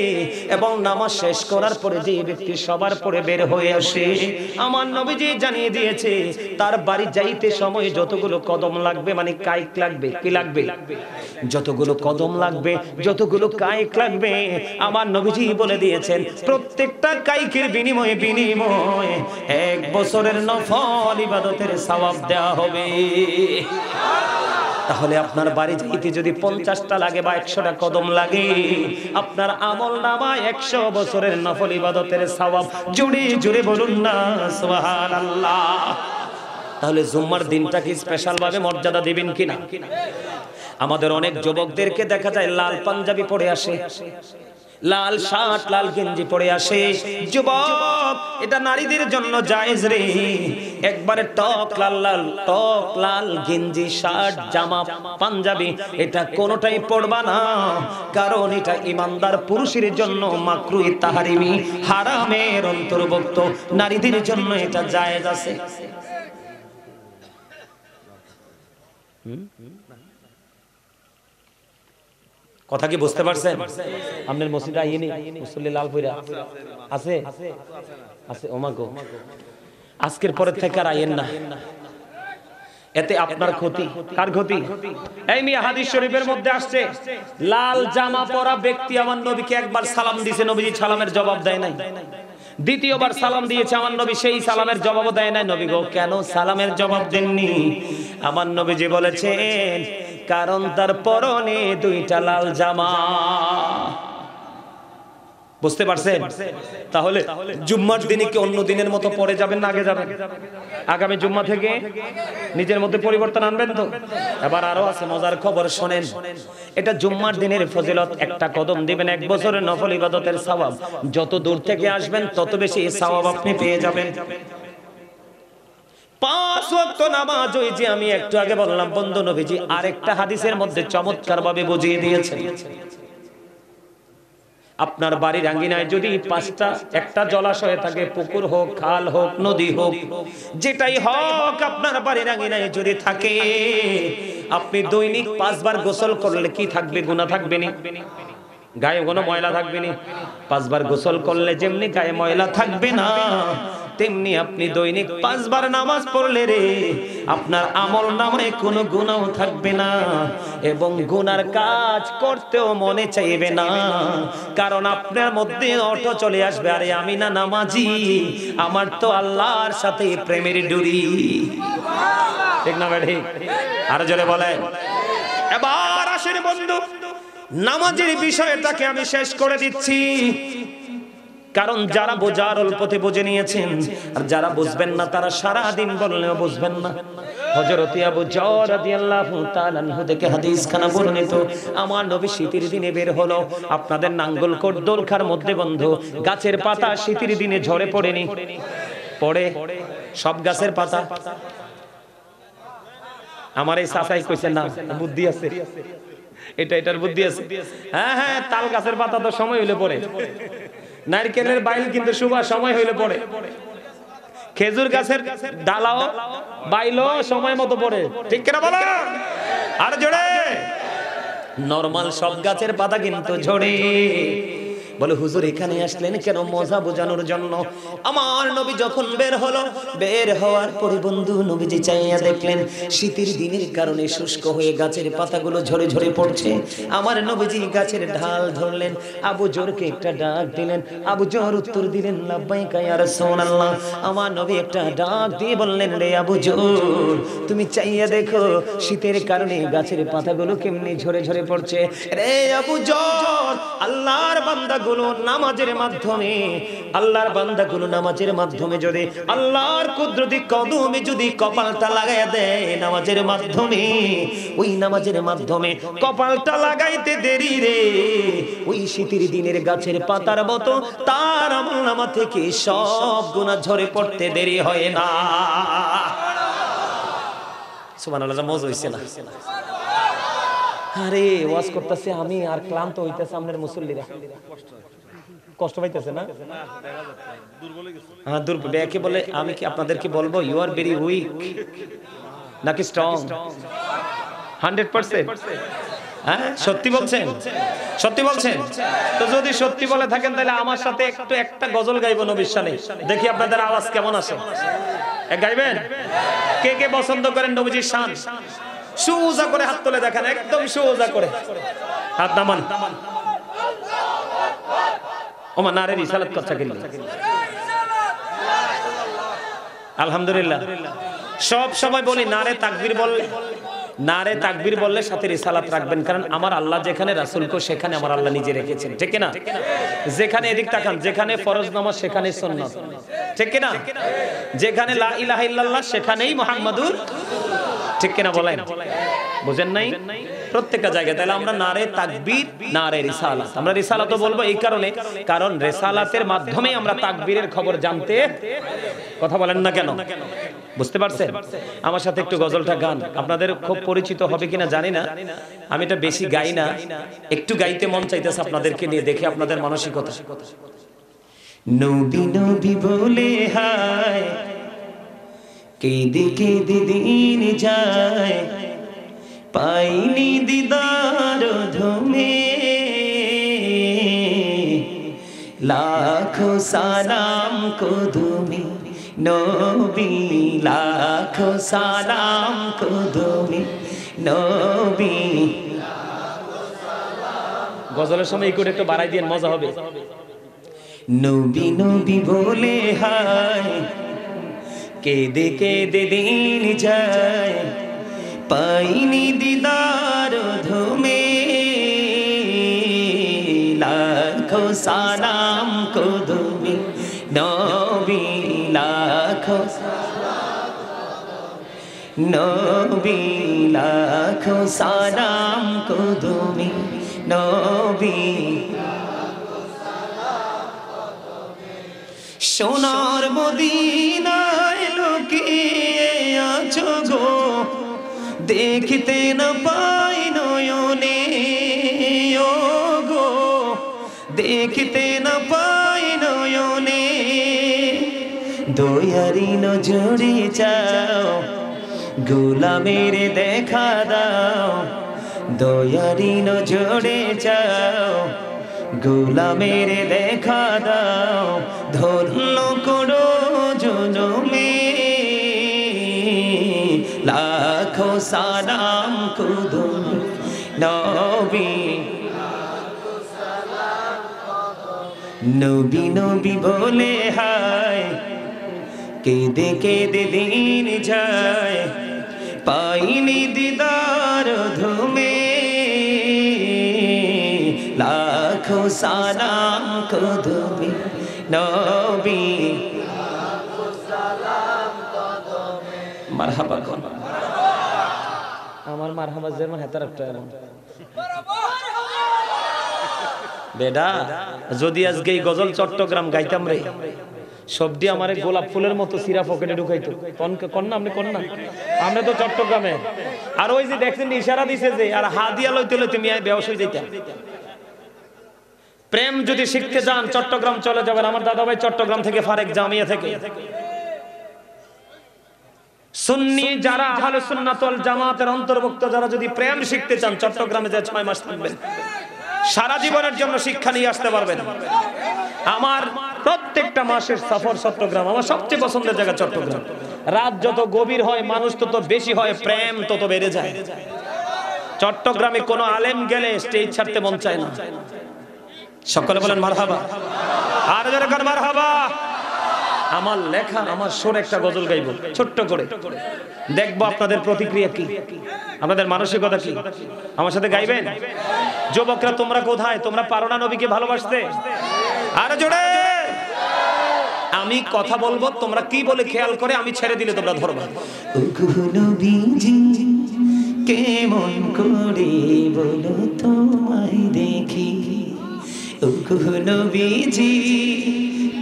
এবং নামাজ শেষ করার পরে যে ব্যক্তি সবার পরে বের হয়ে আসে, আমার নবীজি জানিয়ে দিয়েছে তার বাড়ি যাইতে সময় যতগুলো কদম লাগবে, মানে কায়িক লাগবে, কি লাগবে, যতগুলো কদম লাগবে, যতগুলো কায়িক লাগবে, আমার নবীজি বলে দিয়েছেন প্রত্যেকটা কায়িকের বিনিময়ে 1 বছরের নফল ইবাদতের সওয়াব দেওয়া হবে। তাহলে আপনার বাড়ি যাইতে যদি 50টা লাগে বা 100টা কদম লাগে, আপনার আমল নামায় 100 বছরের নফল ইবাদতের সওয়াব। জোরে জোরে বলুন না সুবহানাল্লাহ। তাহলে জুম্মার দিনটা কি স্পেশাল ভাবে মর্যাদা দিবেন কিনা? আমাদের অনেক যুবকদেরকে দেখা যায় লাল পাঞ্জাবি পরে আসে, লাল শার্ট লাল গেঞ্জি পরে আসে। যুবক, এটা নারীদের জন্য জায়েজ রে। একবারে টক লাল গেঞ্জি শার্ট জামা পাঞ্জাবি এটা কোনোটাই পরবা না, কারণ এটা ইমানদার পুরুষের জন্য মাকরুহ তাহরিমি হারামের অন্তর্ভুক্ত, নারীদের জন্য এটা জায়েজ আছে। কথা কি বুঝতে পারছেন? আপনার মসজিদে আইনি মুসল্লি লাল পয়রা আছে আছে ওমাগো, আজকের পরের থেকে আর আইয়েন না, এতে আপনার ক্ষতি। কার ক্ষতি? এই মিয়া, হাদিস শরীফের মধ্যে আসছে লাল জামা পরা ব্যক্তি আমার নবীকে একবার সালাম দিয়েছে, নবীজি সালামের জবাব দেয় নাই। দ্বিতীয়বার সালাম দিয়েছে আমার নবী, সেই সালামের জবাবও দেয় নাই। নবী গো, কেন সালামের জবাব দেননি? আমার নবীজি বলেছেন কারণ তার পরনে 2টা লাল জামা। বুঝতে পারছেন? তাহলে জুম্মার দিনে কি অন্য দিনের মতো পরে যাবেন না আগে যাবেন? আগামী জুম্মা থেকে নিজের মধ্যে পরিবর্তন আনবেন তো? এবার আরো আছে মজার খবর, শোনেন। এটা জুম্মার দিনের ফজিলত। একটা কদম দিবেন 1 বছরের নফল ইবাদতের সওয়াব। যত দূর থেকে আসবেন তত বেশি এই সওয়াব আপনি পেয়ে যাবেন। 5 ওয়াক্ত নামাজ, ওই যে আমি একটু আগে বললাম, বন্ধু নবীজি আরেকটা হাদিসের মধ্যে চমৎকার ভাবে বুঝিয়ে দিয়েছেন। আপনার বাড়ির আঙ্গিনায় যদি 5টা একটা জলাশয় থাকে, পুকুর হোক, খাল হোক, নদী হোক, যেটাই হোক, আপনার বাড়ির আঙ্গিনায় যদি থাকে, আপনি দৈনিক 5 বার গোসল করলে কি থাকবে? গুনাহ থাকবে না? গায়ে কোনো ময়লা থাকবে না? 5 বার গোসল করলে যেমনি গায়ে ময়লা থাকবে না, তেমনি আপনি দৈনিক 5 বার নামাজ পড়লে রে আপনার আমল নামায় কোনো গুনাহ থাকবে না, এবং গুনার কাজ করতেও মনে চাইবে না, কারণ আপনার মধ্যে অটো চলে আসবে, আরে আমি না নামাজি, আমার তো আল্লাহর সাথে প্রেমের ডুরি। ঠিক না ভাই? আর জোরে বলে। এবার আসেন বন্ধু, নামাজের বিষয়টাকে আমি শেষ করে দিচ্ছি, কারণ যারা বোঝার অল্পতে বুঝে নিয়েছেন, আর যারা বুঝবেন না তারা সারা দিন বললেও বুঝবেন না। হযরত আবু যর রাদিয়াল্লাহু তাআলা আনহু থেকে হাদিস খানা বর্ণিত, আমার নবী শীতের দিনে বের হলো। আপনাদের নাঙ্গলকোট দোলখার মধ্যে বন্ধু গাছের পাতা শীতের দিনে ঝরে পড়েনি? পড়ে। সব গাছের পাতা। আমার এই চাচাই কইছে না, বুদ্ধি আছে, এটার বুদ্ধি আছে। হ্যাঁ হ্যাঁ, তাল গাছের পাতা তো সময় হইলে পড়ে, নারকেলের বাইল কিন্তু সুবাস সময় হইলে পড়ে, খেজুর গাছের ডালাও বাইলও সময় মতো পড়ে। ঠিক কিনা বলো? আর জোরে। নরমাল সব গাছের পাতা কিন্তু ঝরে। বলে হুজুর এখানে আসলেন কেন? মজা বোঝানোর জন্য। আমার নবী যখন বের হলো, বের হওয়ার পরে বন্ধু নবীজি চাইয়া দেখলেন শীতের দিনের কারণে শুষ্ক হয়ে গাছের পাতাগুলো ঝরে ঝরে পড়ছে। আমার নবীজি গাছের ঢাল ধরলেন, আবু জরকে একটা ডাক দিলেন। আবু জর উত্তর দিলেন লাব্বাইকা ইয়া রাসূলুল্লাহ। আমার নবী একটা ডাক দিয়ে বললেন, রে আবু জর, তুমি চাইয়া দেখো শীতের কারণে গাছের পাতাগুলো কেমনে ঝরে ঝরে পড়ছে। রে আবু জর, আল্লাহর বান্দা নামাজের মাধ্যমে, আল্লাহর বান্দাগুলো নামাজের মাধ্যমে যদি আল্লাহর কুদরতি কদমে যদি কপালটা লাগাইয়া দেয় নামাজের মাধ্যমে, ওই নামাজের মাধ্যমে কপালটা লাগাইতে দেরি রে, ওই শীতের দিনের গাছের পাতার মতো তার আমলনামা থেকে সব গুনাহ ঝরে পড়তে দেরি হয় না। সুবহানাল্লাহ, মজা হইছে না? আরে ওয়াজ করতেছে আমি আর ক্লান্ত হইতেছে আমাদের মুসল্লিরা, কষ্ট পাইতেছে না? হ্যাঁ, দুর্বল কে বলে? আমি কি আপনাদেরকে বলবো ইউ আর ভেরি উইক নাকি স্ট্রং? 100%? হ্যাঁ, সত্যি বলছেন? সত্যি বলছেন? তো যদি সত্যি বলে থাকেন তাহলে আমার সাথে একটু একটা গজল গাইবো নবীর শানে, দেখি আপনাদের আওয়াজ কেমন আসে। গাইবেন? কে কে পছন্দ করেন নবীজির শান? সোজা করে হাত তুলে দেখেন, একদম সোজা করে হাত নামান। ওমা নারে রিসালাত কথা গেল। আলহামদুলিল্লাহ। সব সময় বলি নারে তাকবীর বললে, নারে তাকবীর বললে সাথে রিসালাত রাখবেন, কারণ আমার আল্লাহ যেখানে রাসূলকে সেখানে আমার আল্লাহ নিজে রেখেছেন, ঠিক কি না? যেখানে এদিক তাকান, যেখানে ফরজ নামাজ সেখানে সুন্নাত, ঠিক কি না? যেখানে লা ইলাহা ইল্লাল্লাহ সেখানেই মুহাম্মাদুর, ঠিক কি না বলেন? বুঝেন নাই? প্রত্যেকটা জায়গায়। তাহলে আমরা নারে তাকবীর, নারে রিসালাত। আমরা রিসালাতও বলবো এই কারণে, কারণ রিসালাতের মাধ্যমে আমরা তাকবীরের খবর জানতে, কথা বলেন না কেন? বুঝতে পারছেন? আমার সাথে একটু গজলটা গান, আপনাদের খুব পরিচিত হবে কিনা জানি না, আমি এটা বেশি গাই না, একটু গাইতে মন চাইতেছে আপনাদেরকে নিয়ে, দেখে আপনাদের মানসিকতা। নবী নবী বলে হায় কেঁদে কেঁদে দিন যায়, পাইনি দিদার ধমে, লাখো সালাম কদমে নবী, লাখো সালাম কদমে নবী। গজলের সময় এই করে একটু বাড়াই দিয়ে মজা হবে। নবী নবী বলে হায় কেঁদে কেঁদে দিন যায়, পাইনি দিদার ধমে, লাখো সালাম কদমে নবী, লাখো নবী, লাখো সালাম কদমে নবী। সোনার মদিনায় লুকিয়ে আছো গো, দেখিতে না পাই নয়নে, ও গো দেখিতে না পাই নয়নে, দয়ারি নজরে চাও, গোলামের দেখা দাও, দয়ারি নজরে চাও, গোলামের দেখা দাও, ধন্য করো জনমে, লাখো সালাম কদমে নবী, নবী নবী বলে হায় কেঁদে কেঁদে দিন যায়, পাইনি দিদার ধমে, লাখো সালাম কদমে নবী। মারহাবা কোন আমার মারহাবা যেমন হেতার একটা এমন বেডা, যদি আজকে এই গজল চট্টগ্রাম গাইতাম রে, সবটি আমারে গোলাপ ফুলের মতো সিরা পকেটে ঢুকাইতো। কন্যা আপনি কন্যা, আমরা তো চট্টগ্রামে। আর ওই যে দেখছেন ইশারা দিছে যে, আর হাদিয়া লইতে লইতে মিয়া বেহুশ হয়ে যাইতাম। প্রেম যদি শিখতে যান চট্টগ্রাম চলে যাবেন। আমার দাদা ভাই চট্টগ্রাম থেকে, ফারেক জামিয়া থেকে। সুন্নি যারা আহলে সুন্নাত ওয়াল জামাতের অন্তর্ভুক্ত যারা যদি প্রেম শিখতে চান চট্টগ্রামে যে 6 মাস থাকবেন, সারা জীবনের জন্য শিক্ষা নিয়ে আসতে পারবেন। আমার প্রত্যেকটা মাসের সফর চট্টগ্রাম, আমার সবচেয়ে পছন্দের জায়গা চট্টগ্রাম। রাত যত গভীর হয়, মানুষ তত বেশি হয়, প্রেম তত বেড়ে যায়। চট্টগ্রামে কোনো আলেম গেলে স্টেজ ছাড়তে মন চায় না। সকলে বলেন মারহাবা, আর যারা কার মারহাবা। আমার লেখা, আমার সুর একটা গজল গাইব ছোট্ট করে, দেখবো আপনাদের প্রতিক্রিয়া কি, আপনাদের মানসিকতা কি। আমার সাথে গাইবেন? যুবকরা তোমরা কোথায়? তোমরা পারো না নবীকে ভালোবাসতে? আর জোরে আমি কথা বলবো, তোমরা কি বলে খেয়াল করে, আমি ছেড়ে দিলে তোমরা ধরবা। নবীজি কেমন করে বলো তোমায় দেখি, নবীজি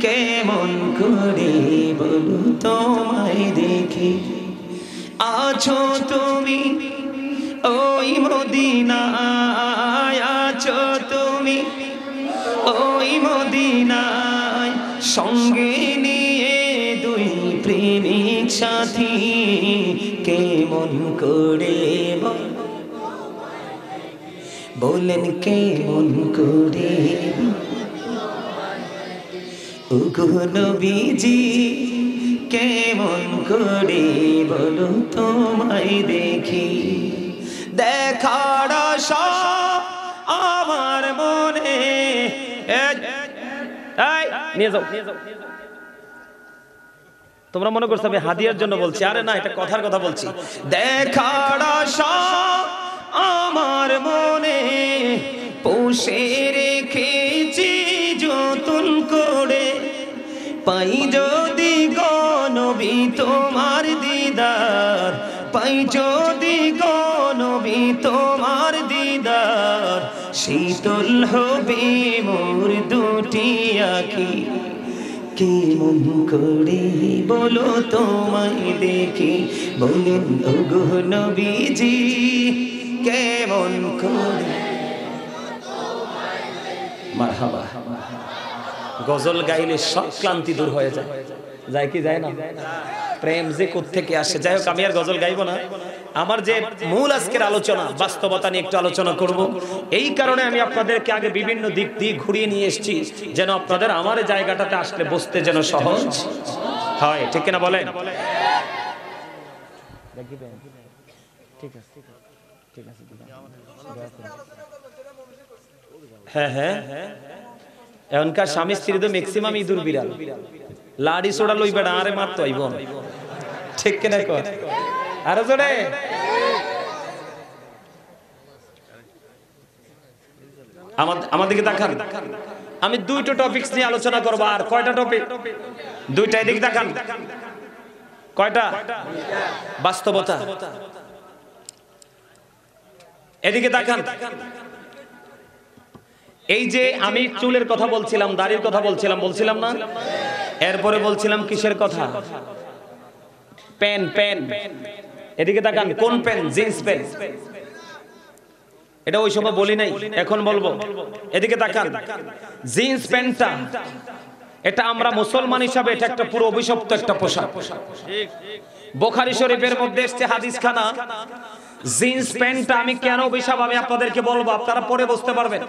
কেমন করে বলো তোমায় দেখি, আছো তুমি ওই মদিনায়, আছো তুমি ওই মদিনায়, সঙ্গে নিয়ে দুই প্রেমিক সাথী, কেমন করে বলেন কেমন করে ওগো নবীজি, কেমন করে বলো তোমায় দেখি, দেখার আশা আমার মনে। নিয়ে যাও, তোমরা মনে করছো আমি হাদিয়ার জন্য বলছি, আরে না, এটা কথার কথা বলছি। দেখার আশা আমার মনে, পোষে রেখেছি যতন করে, পাই যদি গো নবী তোমার দিদার, পাই যদি গো নবী তোমার দিদার, শীতল হবে মোর দুটি আঁখি, কেমন করে বলো তোমায় দেখি, বলেন ওগো নবীজি, কেমন করে। মারহাবা। গজল গাইলে সব ক্লান্তি দূর হয়ে যায়, যায় কি যায় না? প্রেম যে কোত্থেকে আসে। যাই হোক, আমি আর গজল গাইবো না। আমার যে মূল আজকের আলোচনা, বাস্তবতা নিয়ে একটু আলোচনা করব। এই কারণে আমি আপনাদেরকে আগে বিভিন্ন দিক দিয়ে ঘুরিয়ে নিয়ে এসেছি, যেন আপনাদের আমার জায়গাটাতে আসলে বসতে যেন সহজ হয়। ঠিক কিনা বলেন? হ্যাঁ হ্যাঁ, এখনকার স্বামী স্ত্রী তো ম্যাক্সিমাম ইঁদুর বিড়াল, লাড়ি সোড়া লই বেড়া আরে মারতো আইব। ঠিক কিনা কর? আরো জোরে। আমাদেরকে দেখান, আমি দুইটা টপিকস নিয়ে আলোচনা করবো। আর কয়টা টপিক? দুইটা। এদিকে দেখান, কয়টা? বাস্তবতা। এদিকে দেখান। এই যে আমি চুলের কথা বলছিলাম, দাড়ির কথা বলছিলাম না? এরপরে বলছিলাম কিসের কথা? পেন। পেন। এদিকে তাকান, কোন পেন? Jeans pen. এটা ওই সময় বলি নাই, এখন বলবো। এদিকে তাকান, জিন্স প্যান্টটা, এটা আমরা মুসলমান হিসাবে এটা একটা পুরো অভিশপ্ত একটা পোশাক। বুখারী শরীফের মধ্যে এসেছে হাদিস খানা, জিন্স প্যান্টটা আমি কেন অভিশাপ আমি আপনাদেরকে বলবো, আপনারা পরে বুঝতে পারবেন।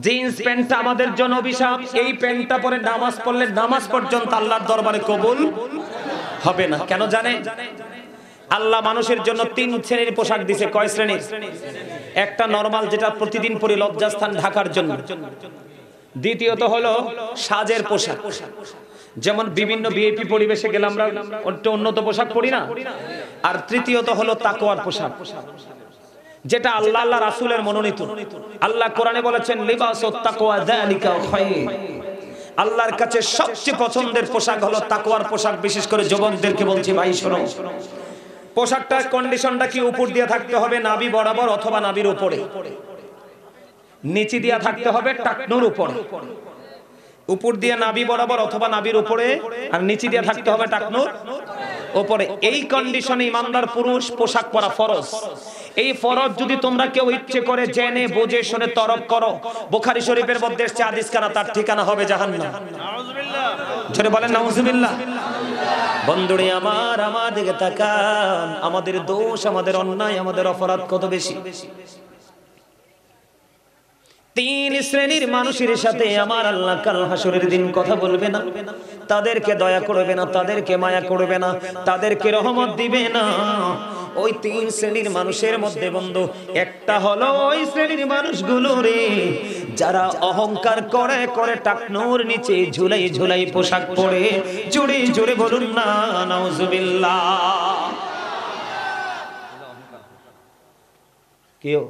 জিন্স প্যান্টটা আমাদের জন্য অভিশাপ। এই প্যান্টটা পরে নামাজ পড়লে নামাজ পর্যন্ত আল্লাহর দরবারে কবুল হবে না। কেন জানেন? আল্লাহ মানুষের জন্য তিন শ্রেণীর পোশাক দিয়েছে। কয় শ্রেণীর? একটা নরমাল, যেটা প্রতিদিন পরে লজ্জাস্থান ঢাকার জন্য। দ্বিতীয়ত হলো সাজের পোশাক, যেমন বিভিন্ন ভিআইপি পরিবেশে গেলে আমরা একটা উন্নত পোশাক পরি না। আর তৃতীয়ত হলো তাকওয়ার পোশাক, যেটা আল্লাহ আল্লাহ রাসূলের মনোনীত। আল্লাহ কোরআনে বলেছেন লিবাসুত তাকওয়া যালিকা খায়র। আল্লাহর কাছে সবচেয়ে পছন্দের পোশাক হলো তাকওয়ার পোশাক। বিশেষ করে যুবকদেরকে বলছি, ভাই শোনো, পোশাকটার কন্ডিশনটা কি? উপর দিয়ে থাকতে হবে নাভি বরাবর অথবা নাভির উপরে, নিচে দিয়ে থাকতে হবে টাকনুর উপরে। উপর দিয়ে নাভি বরাবর অথবা নাভির উপরে, আর নিচে দিয়ে থাকতে হবে টাকনুর উপরে। এই কন্ডিশনে ইমানদার পুরুষ পোশাক পরা ফরজ। এই ফরজ যদি তোমরা কেউ ইচ্ছে করে জেনে বুঝে শুনে তরক করো, বুখারী শরীফের মধ্যে এসেছে হাদিস খানা, তার ঠিকানা হবে জাহান্নাম। নাউজুবিল্লাহ। জোরে বলেন নাউজুবিল্লাহ। বন্ধুরে আমার, আমার দিকে তাকান। আমাদের দোষ, আমাদের অন্যায়, আমাদের অপরাধ কত বেশি। তিন শ্রেণীর মানুষের সাথে আমার আল্লাহ কাল হাসরের দিন কথা বলবে না, তাদেরকে দয়া করবে না, তাদেরকে মায়া করবে না, তাদেরকে রহমত দিবে না। ওই তিন শ্রেণীর মানুষের মধ্যে বন্ধু একটা হলো ওই শ্রেণীর মানুষগুলো রে, যারা অহংকার করে করে টাকনুর নিচে ঝুলাই ঝুলাই পোশাক পরে। জোরে জোরে বলুন না নাউজুবিল্লাহ। কেউ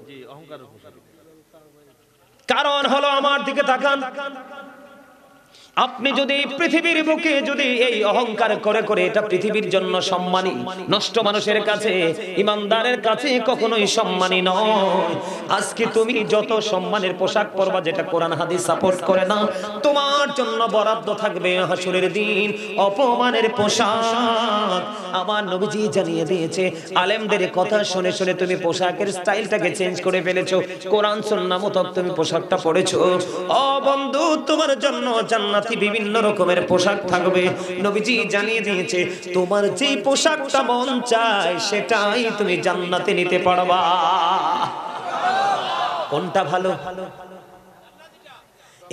জি অহংকার। কারণ হলো, আমার দিকে তাকান, আপনি যদি পৃথিবীর বুকে যদি এই অহংকার করে করে এটা পৃথিবীর জন্য সম্মানী, নষ্ট মানুষের কাছে, ইমানদারের কাছে কখনোই সম্মানী নয়। আজকে তুমি যত সম্মানের পোশাক পরবা যেটা কোরআন হাদিস সাপোর্ট করে না, তোমার জন্য বরাদ্দ থাকবে হাসরের দিন অপমানের পোশাক। আমার নবীজি জানিয়ে দিয়েছে, আলেমদের কথা শুনে শুনে তুমি পোশাকের স্টাইলটাকে চেঞ্জ করে ফেলেছো, কোরআন সুন্নাহ মতো তুমি পোশাকটা পরেছো। ও বন্ধু, তোমার জন্য জান্নাত বিভিন্ন রকমের পোশাক থাকবে। নবীজি জানিয়ে দিয়েছে, তোমার যেই পোশাকটা মন চায় সেটাই তুমি জান্নাতে নিতে পারবা। কোনটা ভালো?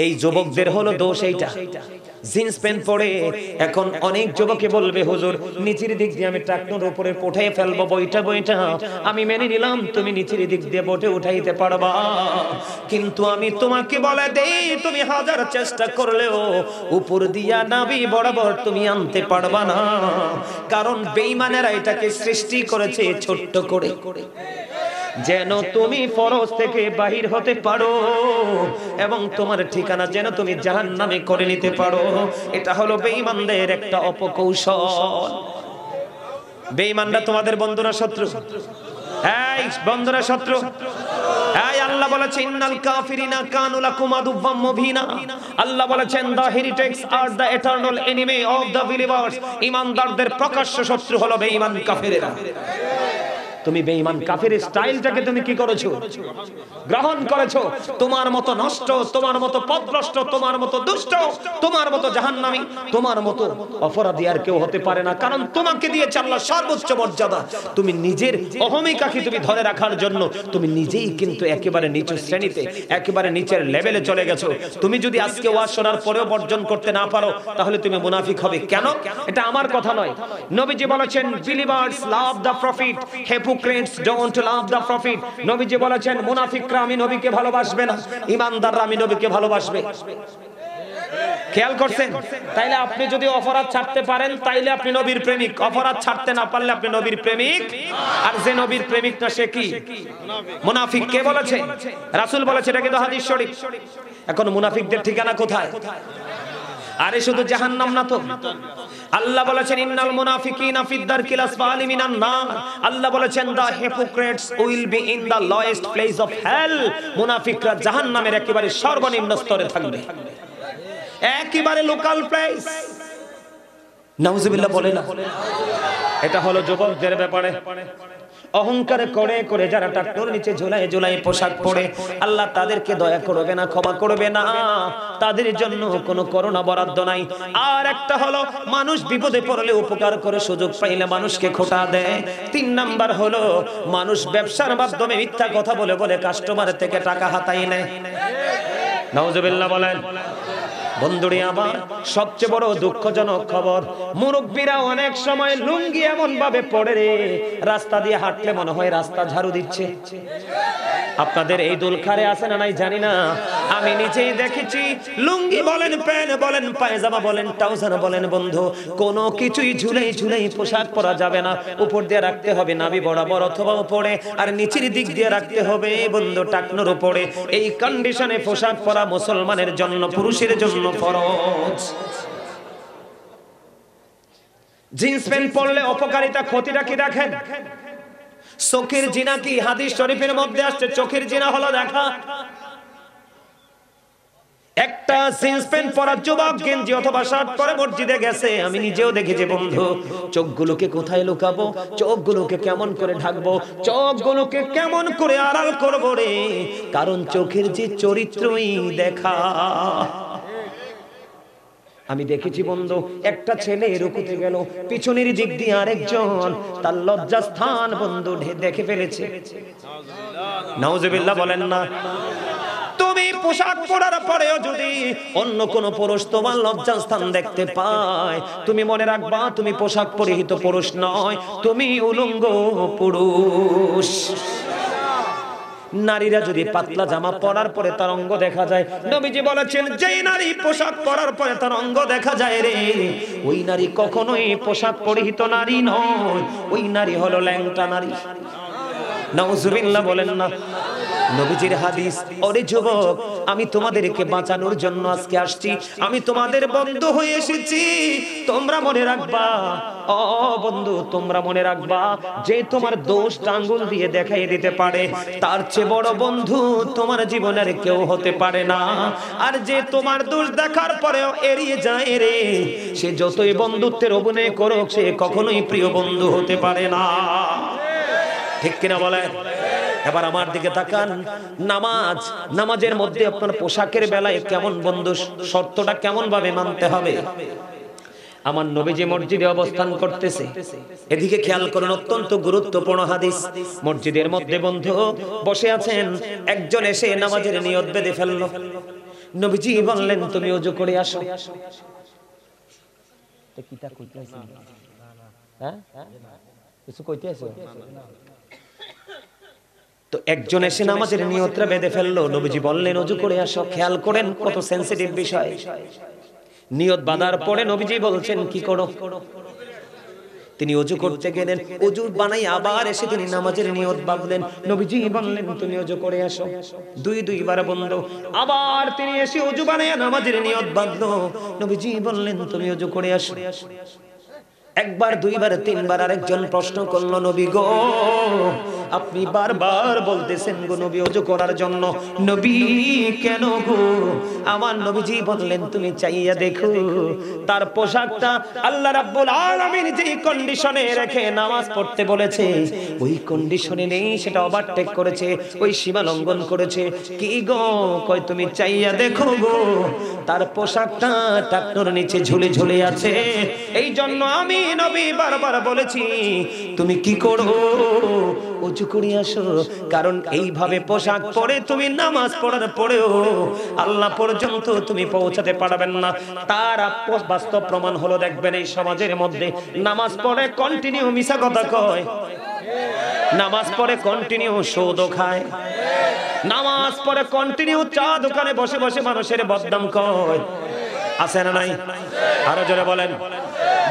এই যুবকদের হলো দোষ এইটা, জিন্স প্যান্ট পরে এখন অনেক যুবকে বলবে হুজুর নিচের দিক দিয়ে আমি ট্রাক্টর উপরে উঠাই ফেলবো বইটা বইটা। আমি মেনে নিলাম তুমি নিচের দিক দিয়ে বটে উঠাইতে পারবা, কিন্তু আমি তোমাকে বলে দেই তুমি হাজার চেষ্টা করলেও উপর দিয়া নাভি বরাবর তুমি আনতে পারবা না, কারণ বেঈমানেরা এটাকে সৃষ্টি করেছে ছোট্ট করে যেন তুমি ফরজ থেকে বাহির হতে পারো এবং তোমার ঠিকানা যেন তুমি জাহান্নামে করে নিতে পারো। এটা হলো বেঈমানদের একটা অপকৌশল। বেঈমানরা তোমাদের বন্ধুরা শত্রু, এই বন্ধুরা শত্রু। এই আল্লাহ বলেছেন ইন্নাল কাফিরিনা কানু লাকুম আদুওয়াম মুবিনা। আল্লাহ বলেছেন the heretics are the eternal enemy of the believers। ঈমানদারদের প্রকাশ্য শত্রু হলো বেঈমান কাফেরেরা। তুমি বেঈমান কাফেরের স্টাইলটাকে তুমি কি করেছো? গ্রহণ করেছো। তোমার মতো নষ্ট, তোমার মতো পথভ্রষ্ট, তোমার মতো দুষ্ট, তোমার মতো জাহান্নামী, তোমার মতো অপরাধী আর কেউ হতে পারে না, কারণ তোমাকে দিয়েছে আল্লাহ সর্বোচ্চ মর্যাদা। তুমি নিজের অহমিকাকে তুমি ধরে রাখার জন্য তুমি নিজেই কিন্তু একেবারে নিচু শ্রেণীতে, একেবারে নিচের লেভেলে চলে গেছো। তুমি যদি আজকে ওয়াজ শোনার পরেও বর্জন করতে না পারো তাহলে তুমি মুনাফিক হবে। কেন? এটা আমার কথা নয়, নবীজি বলেছেন believers love the prophet, hypocrites don't love the prophet। নবীজি বলেছেন মুনাফিকরা আমি নবীকে ভালোবাসবে না, ঈমানদাররা আমি নবীকে ভালোবাসবে। খেয়াল করছেন? তাইলে আপনি যদি অপরাধ ছাড়তে পারেন তাইলে আপনি নবীর প্রেমিক, অপরাধ ছাড়তে না পারলে আপনি নবীর প্রেমিক। আর যে নবীর প্রেমিক না সে কি? মুনাফিক। কে বলেছে? রাসূল বলেছে, এটা কিন্তু হাদিস শরীফ। এখন মুনাফিকদের ঠিকানা কোথায়? আরে শুধু জাহান্নাম না তো, আল্লাহ বলেছেন ইন্নাল মুনাফিকিনা ফিদ দারকিল আসফালি মিনান নার। আল্লাহ বলেছেন the hypocrites will be in the lowest place of hell। মুনাফিকরা জাহান্নামের একেবারে সর্বনিম্ন স্তরে থাকবে, একেবারে লোকাল প্লেস। নাউজুবিল্লাহ বলে না। এটা হলো যুবকদের ব্যাপারে। অহংকারে করে করে যারা ট্রাক্টর নিচে ঝুলায় ঝুলায় পোশাক পরে, আল্লাহ তাদেরকে দয়া করবে না, ক্ষমা করবে না, তাদের জন্য কোনো করুণা বরাদ্দ নাই। আর একটা হলো মানুষ বিপদে পড়লে উপকার করে, সুযোগ পাইলে মানুষকে খোঁটা দেয়। 3 নাম্বার হলো মানুষ ব্যবসার মাধ্যমে মিথ্যা কথা বলে বলে কাস্টমারের থেকে টাকা হাতায় নেয়। নাউজুবিল্লাহ বলেন। বন্ধুরে আমার সবচেয়ে বড় দুঃখজনক খবর, মুরব্বীরা অনেক সময় লুঙ্গি এমন ভাবে পড়ে রে, রাস্তা দিয়ে হাঁটলে মনে হয় রাস্তা ঝাড়ু দিচ্ছে। আপনাদের এই দুলখারে আছে না নাই জানি না, আমি নিজেই দেখেছি। লুঙ্গি বলেন, প্যান্ট বলেন, পায়জামা বলেন, ট্রাউজার বলেন, বন্ধু কোনো কিছুই ঝুলাই ঝুলাই পোশাক পরা যাবে না। উপর দিয়ে রাখতে হবে নাভি বরাবর অথবা উপরে, আর নিচের দিক দিয়ে রাখতে হবে বন্ধু টাকনোর উপরে। এই কন্ডিশনে পোশাক পরা মুসলমানের জন্য, পুরুষের জন্য ফরজ। জিন্স প্যান্ট পরলে অপকারিতা ক্ষতিটা কি দেখেন? চোখের জিনা কি? হাদিস শরীফের মধ্যে আসছে চোখের জিনা হলো দেখা। একটা জিন্স প্যান্ট পরা যুবক গেঞ্জি অথবা শার্ট পরে মসজিদে গেছে, আমি নিজেও দেখেছি বন্ধু। চোখগুলোকে কোথায় লুকাবো? চোখগুলোকে কেমন করে ঢাকবো? চোখগুলোকে কেমন করে আড়াল করবো রে? কারণ চোখের যে চরিত্রই দেখা। আমি দেখেছি বন্ধু, একটা ছেলে রুকুতে গেল, পিছনের দিক দিয়ে আরেকজন তার লজ্জাস্থান বন্ধু দেখে ফেলেছে। নাউজুবিল্লাহ বলেন না। তুমি পোশাক পরার পরেও যদি অন্য কোন পুরুষ তোমার লজ্জাস্থান দেখতে পায়, তুমি মনে রাখবা তুমি পোশাক পরিহিত পুরুষ নয়, তুমি উলঙ্গ পুরুষ। নারীরা যদি পাতলা জামা পরার পরে তার অঙ্গ দেখা যায়, নবীজি বলেছেন যেই নারী পোশাক পরার পরে তার অঙ্গ দেখা যায় রে, ওই নারী কখনোই পোশাক পরিহিত নারী নয়, ওই নারী হলো ল্যাংটা নারী। নাউজুবিল্লাহ বলেন না। নবীজির হাদিস, ওরে যুবক আমি তোমাদেরকে বাঁচানোর জন্য আজকে আসছি, আমি তোমাদের বন্ধু হয়ে এসেছি। তোমরা মনে রাখবা, ও বন্ধু তোমরা মনে রাখবা, যে তোমার দোষটা আঙ্গুল দিয়ে দেখাই দিতে পারে, তার চেয়ে বড় বন্ধু তোমার জীবনের কেউ হতে পারে না। আর যে তোমার দোষ দেখার পরেও এড়িয়ে যায় রে, সে যতই বন্ধুত্বের অভিনয় করুক, সে কখনোই প্রিয় বন্ধু হতে পারে না। ঠিক কিনা বলে? এবার আমার দিকে তাকান। নামাজের মধ্যে আপনার পোশাকের বেলায় কেমন বন্ধু, শর্তটা কেমন ভাবে মানতে হবে? আমার নবীজি মসজিদে অবস্থান করতেছে, এদিকে খেয়াল করুন, অত্যন্ত গুরুত্বপূর্ণ হাদিস। মসজিদের মধ্যে বন্ধু বসে আছেন, একজন এসে নামাজের নিয়ত বেঁধে ফেললো। নবীজি বললেন, তুমি ওযু করে আসো। তো একজন এসে নামাজের নিয়তটা বেঁধে ফেললো, নবীজি বললেন ওযু করে আসো। খেয়াল করেন কত সেনসিটিভ বিষয়। নিয়ত বাঁধার পরে নবীজি বলছেন কি করো? তিনি ওযু করতে গেলেন, ওযু বানাই আবার এসে তিনি নামাজের নিয়ত বাঁধলেন। নবীজি বললেন তুমি ওযু করে আসো। দুইবার বন্ধ, আবার তিনি এসে ওযু বানায়া নামাজের নিয়ত বাঁধলো। নবীজি বললেন তুমি ওযু করে আসো। একবার, দুইবার, তিনবার আরেকজন প্রশ্ন করলো, নবী গো আপনি বারবার বলতেছেন গো নবী ওযু করার জন্য, নবী কেন গো? আমার নবীজি বললেন তুমি চাইয়া দেখো, তার পোশাকটা আল্লাহ রাব্বুল আলামিন যেই কন্ডিশনে রেখে নামাজ পড়তে বলেছে, ওই কন্ডিশনে নেই, সেটা ওভারটেক করেছে, ওই সীমা লঙ্ঘন করেছে। কি গো? কয় তুমি চাইয়া দেখো গো, তার পোশাকটা টাকনোর নিচে ঝুলে ঝুলে আছে। এই জন্য আমি নবী বারবার বলেছি তুমি কি করো? ওযু করে আসো। কারণ এইভাবে পোশাক পরে তুমি নামাজ পড়ার পরেও আল্লাহ পর্যন্ত তুমি পৌঁছাতে পারবেন না। তার বাস্তব প্রমাণ হলো, দেখবেন এই সমাজের মধ্যে নামাজ পড়ে কন্টিনিউ মিছা কথা কয়, নামাজ পড়ে কন্টিনিউ সুদ খায়, নামাজ পড়ে কন্টিনিউ চা দোকানে বসে বসে মানুষের বদনাম কয়। আছে না নাই? আরো জোরে বলেন।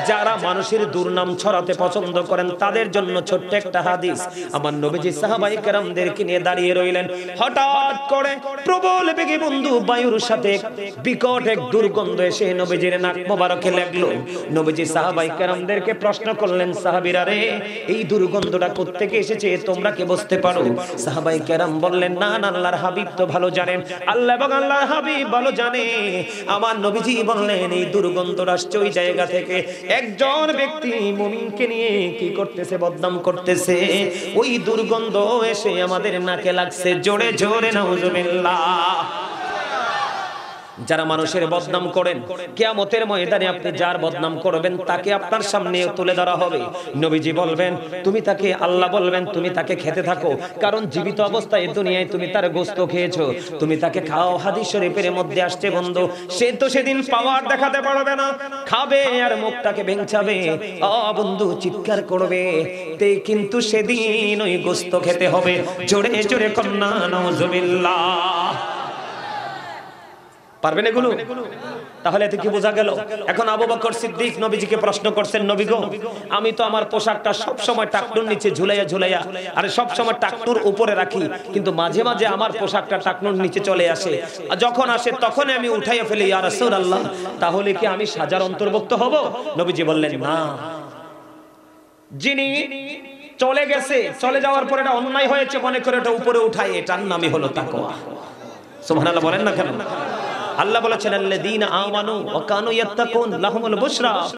যারা মানুষের দুর্নাম ছড়াতে পছন্দ করেন তাদের জন্য ছোট্ট একটা হাদিস। আমার নবীজি সাহাবায়ে কেরামদেরকে নিয়ে দাঁড়িয়ে রইলেন, হঠাৎ করে প্রবল বেগে বন্ধু বায়ুর সাথে বিকট এক দুর্গন্ধ এসে নবীজির নাক মোবারকে লাগলো। নবীজি সাহাবায়ে কেরামদেরকে প্রশ্ন করলেন, সাহাবীরা রে, এই দুর্গন্ধটা কোথা থেকে এসেছে তোমরা কি বুঝতে পারো? সাহাবায়ে কেরাম বললেন, না না, আল্লাহর হাবিব তো ভালো জানেন, আল্লাহ এবং আল্লাহর হাবিব ভালো জানে। আমার নবীজি বললেন, এই দুর্গন্ধটা আসছে ওই জায়গা থেকে, একজন ব্যক্তি মুমিনকে নিয়ে কি করতেছে? বদনাম করতেছে। ওই দুর্গন্ধ এসে আমাদের নাকে লাগছে। জোরে জোরে নাউজুবিল্লাহ। যারা মানুষের বদনাম করেন, কিয়ামতের ময়দানে আপনি যার বদনাম করবেন তাকে আপনার সামনে তুলে ধরা হবে। নবীজি বলবেন, তুমি তাকে, আল্লাহ বলবেন তুমি তাকে খেতে থাকো, কারণ জীবিত অবস্থায় দুনিয়ায় তুমি তার গোশত খেয়েছো, তুমি তাকে খাও। হাদিস শরীফের মধ্যে আসছে বন্ধু, সে তো সেদিন পাওয়ার দেখাতে পারবে না, খাবে আর মুখটাকে ভেঙচাবে, বন্ধু চিৎকার করবে, তে কিন্তু সেদিন ওই গোশত খেতে হবে। জোরে জোরে কন্যা নাউজুবিল্লাহ। পারবেন এগুলো? তাহলে এতে কি বোঝা গেল? এখন আবু বকর সিদ্দিক নবীজিকে প্রশ্ন করছেন, নবী গো আমি তো আমার পোশাকটা সব সময় টাকনুর নিচে ঝুলাইয়া ঝুলাইয়া আর সব সময় টাকনুর উপরে রাখি, কিন্তু মাঝে মাঝে আমার পোশাকটা টাকনুর নিচে চলে আসে, যখন আসে তখন আমি উঠাইয়া ফেলি, ইয়া রাসূলুল্লাহ তাহলে কি আমি সাজার অন্তর্ভুক্ত হব? নবীজি বললেন, না, যিনি চলে গেছে, চলে যাওয়ার পরে এটা অন্যায় হয়েছে মনে করে এটা উপরে উঠায়, এটার নামই হলো তাকওয়া। সুবহানাল্লাহ বলেন না কেন? আল্লাহ বলেছেন, আল্লাযীনা আমানু ওয়া কানু ইয়াত্তাকুন লাহুমুল বুশরা।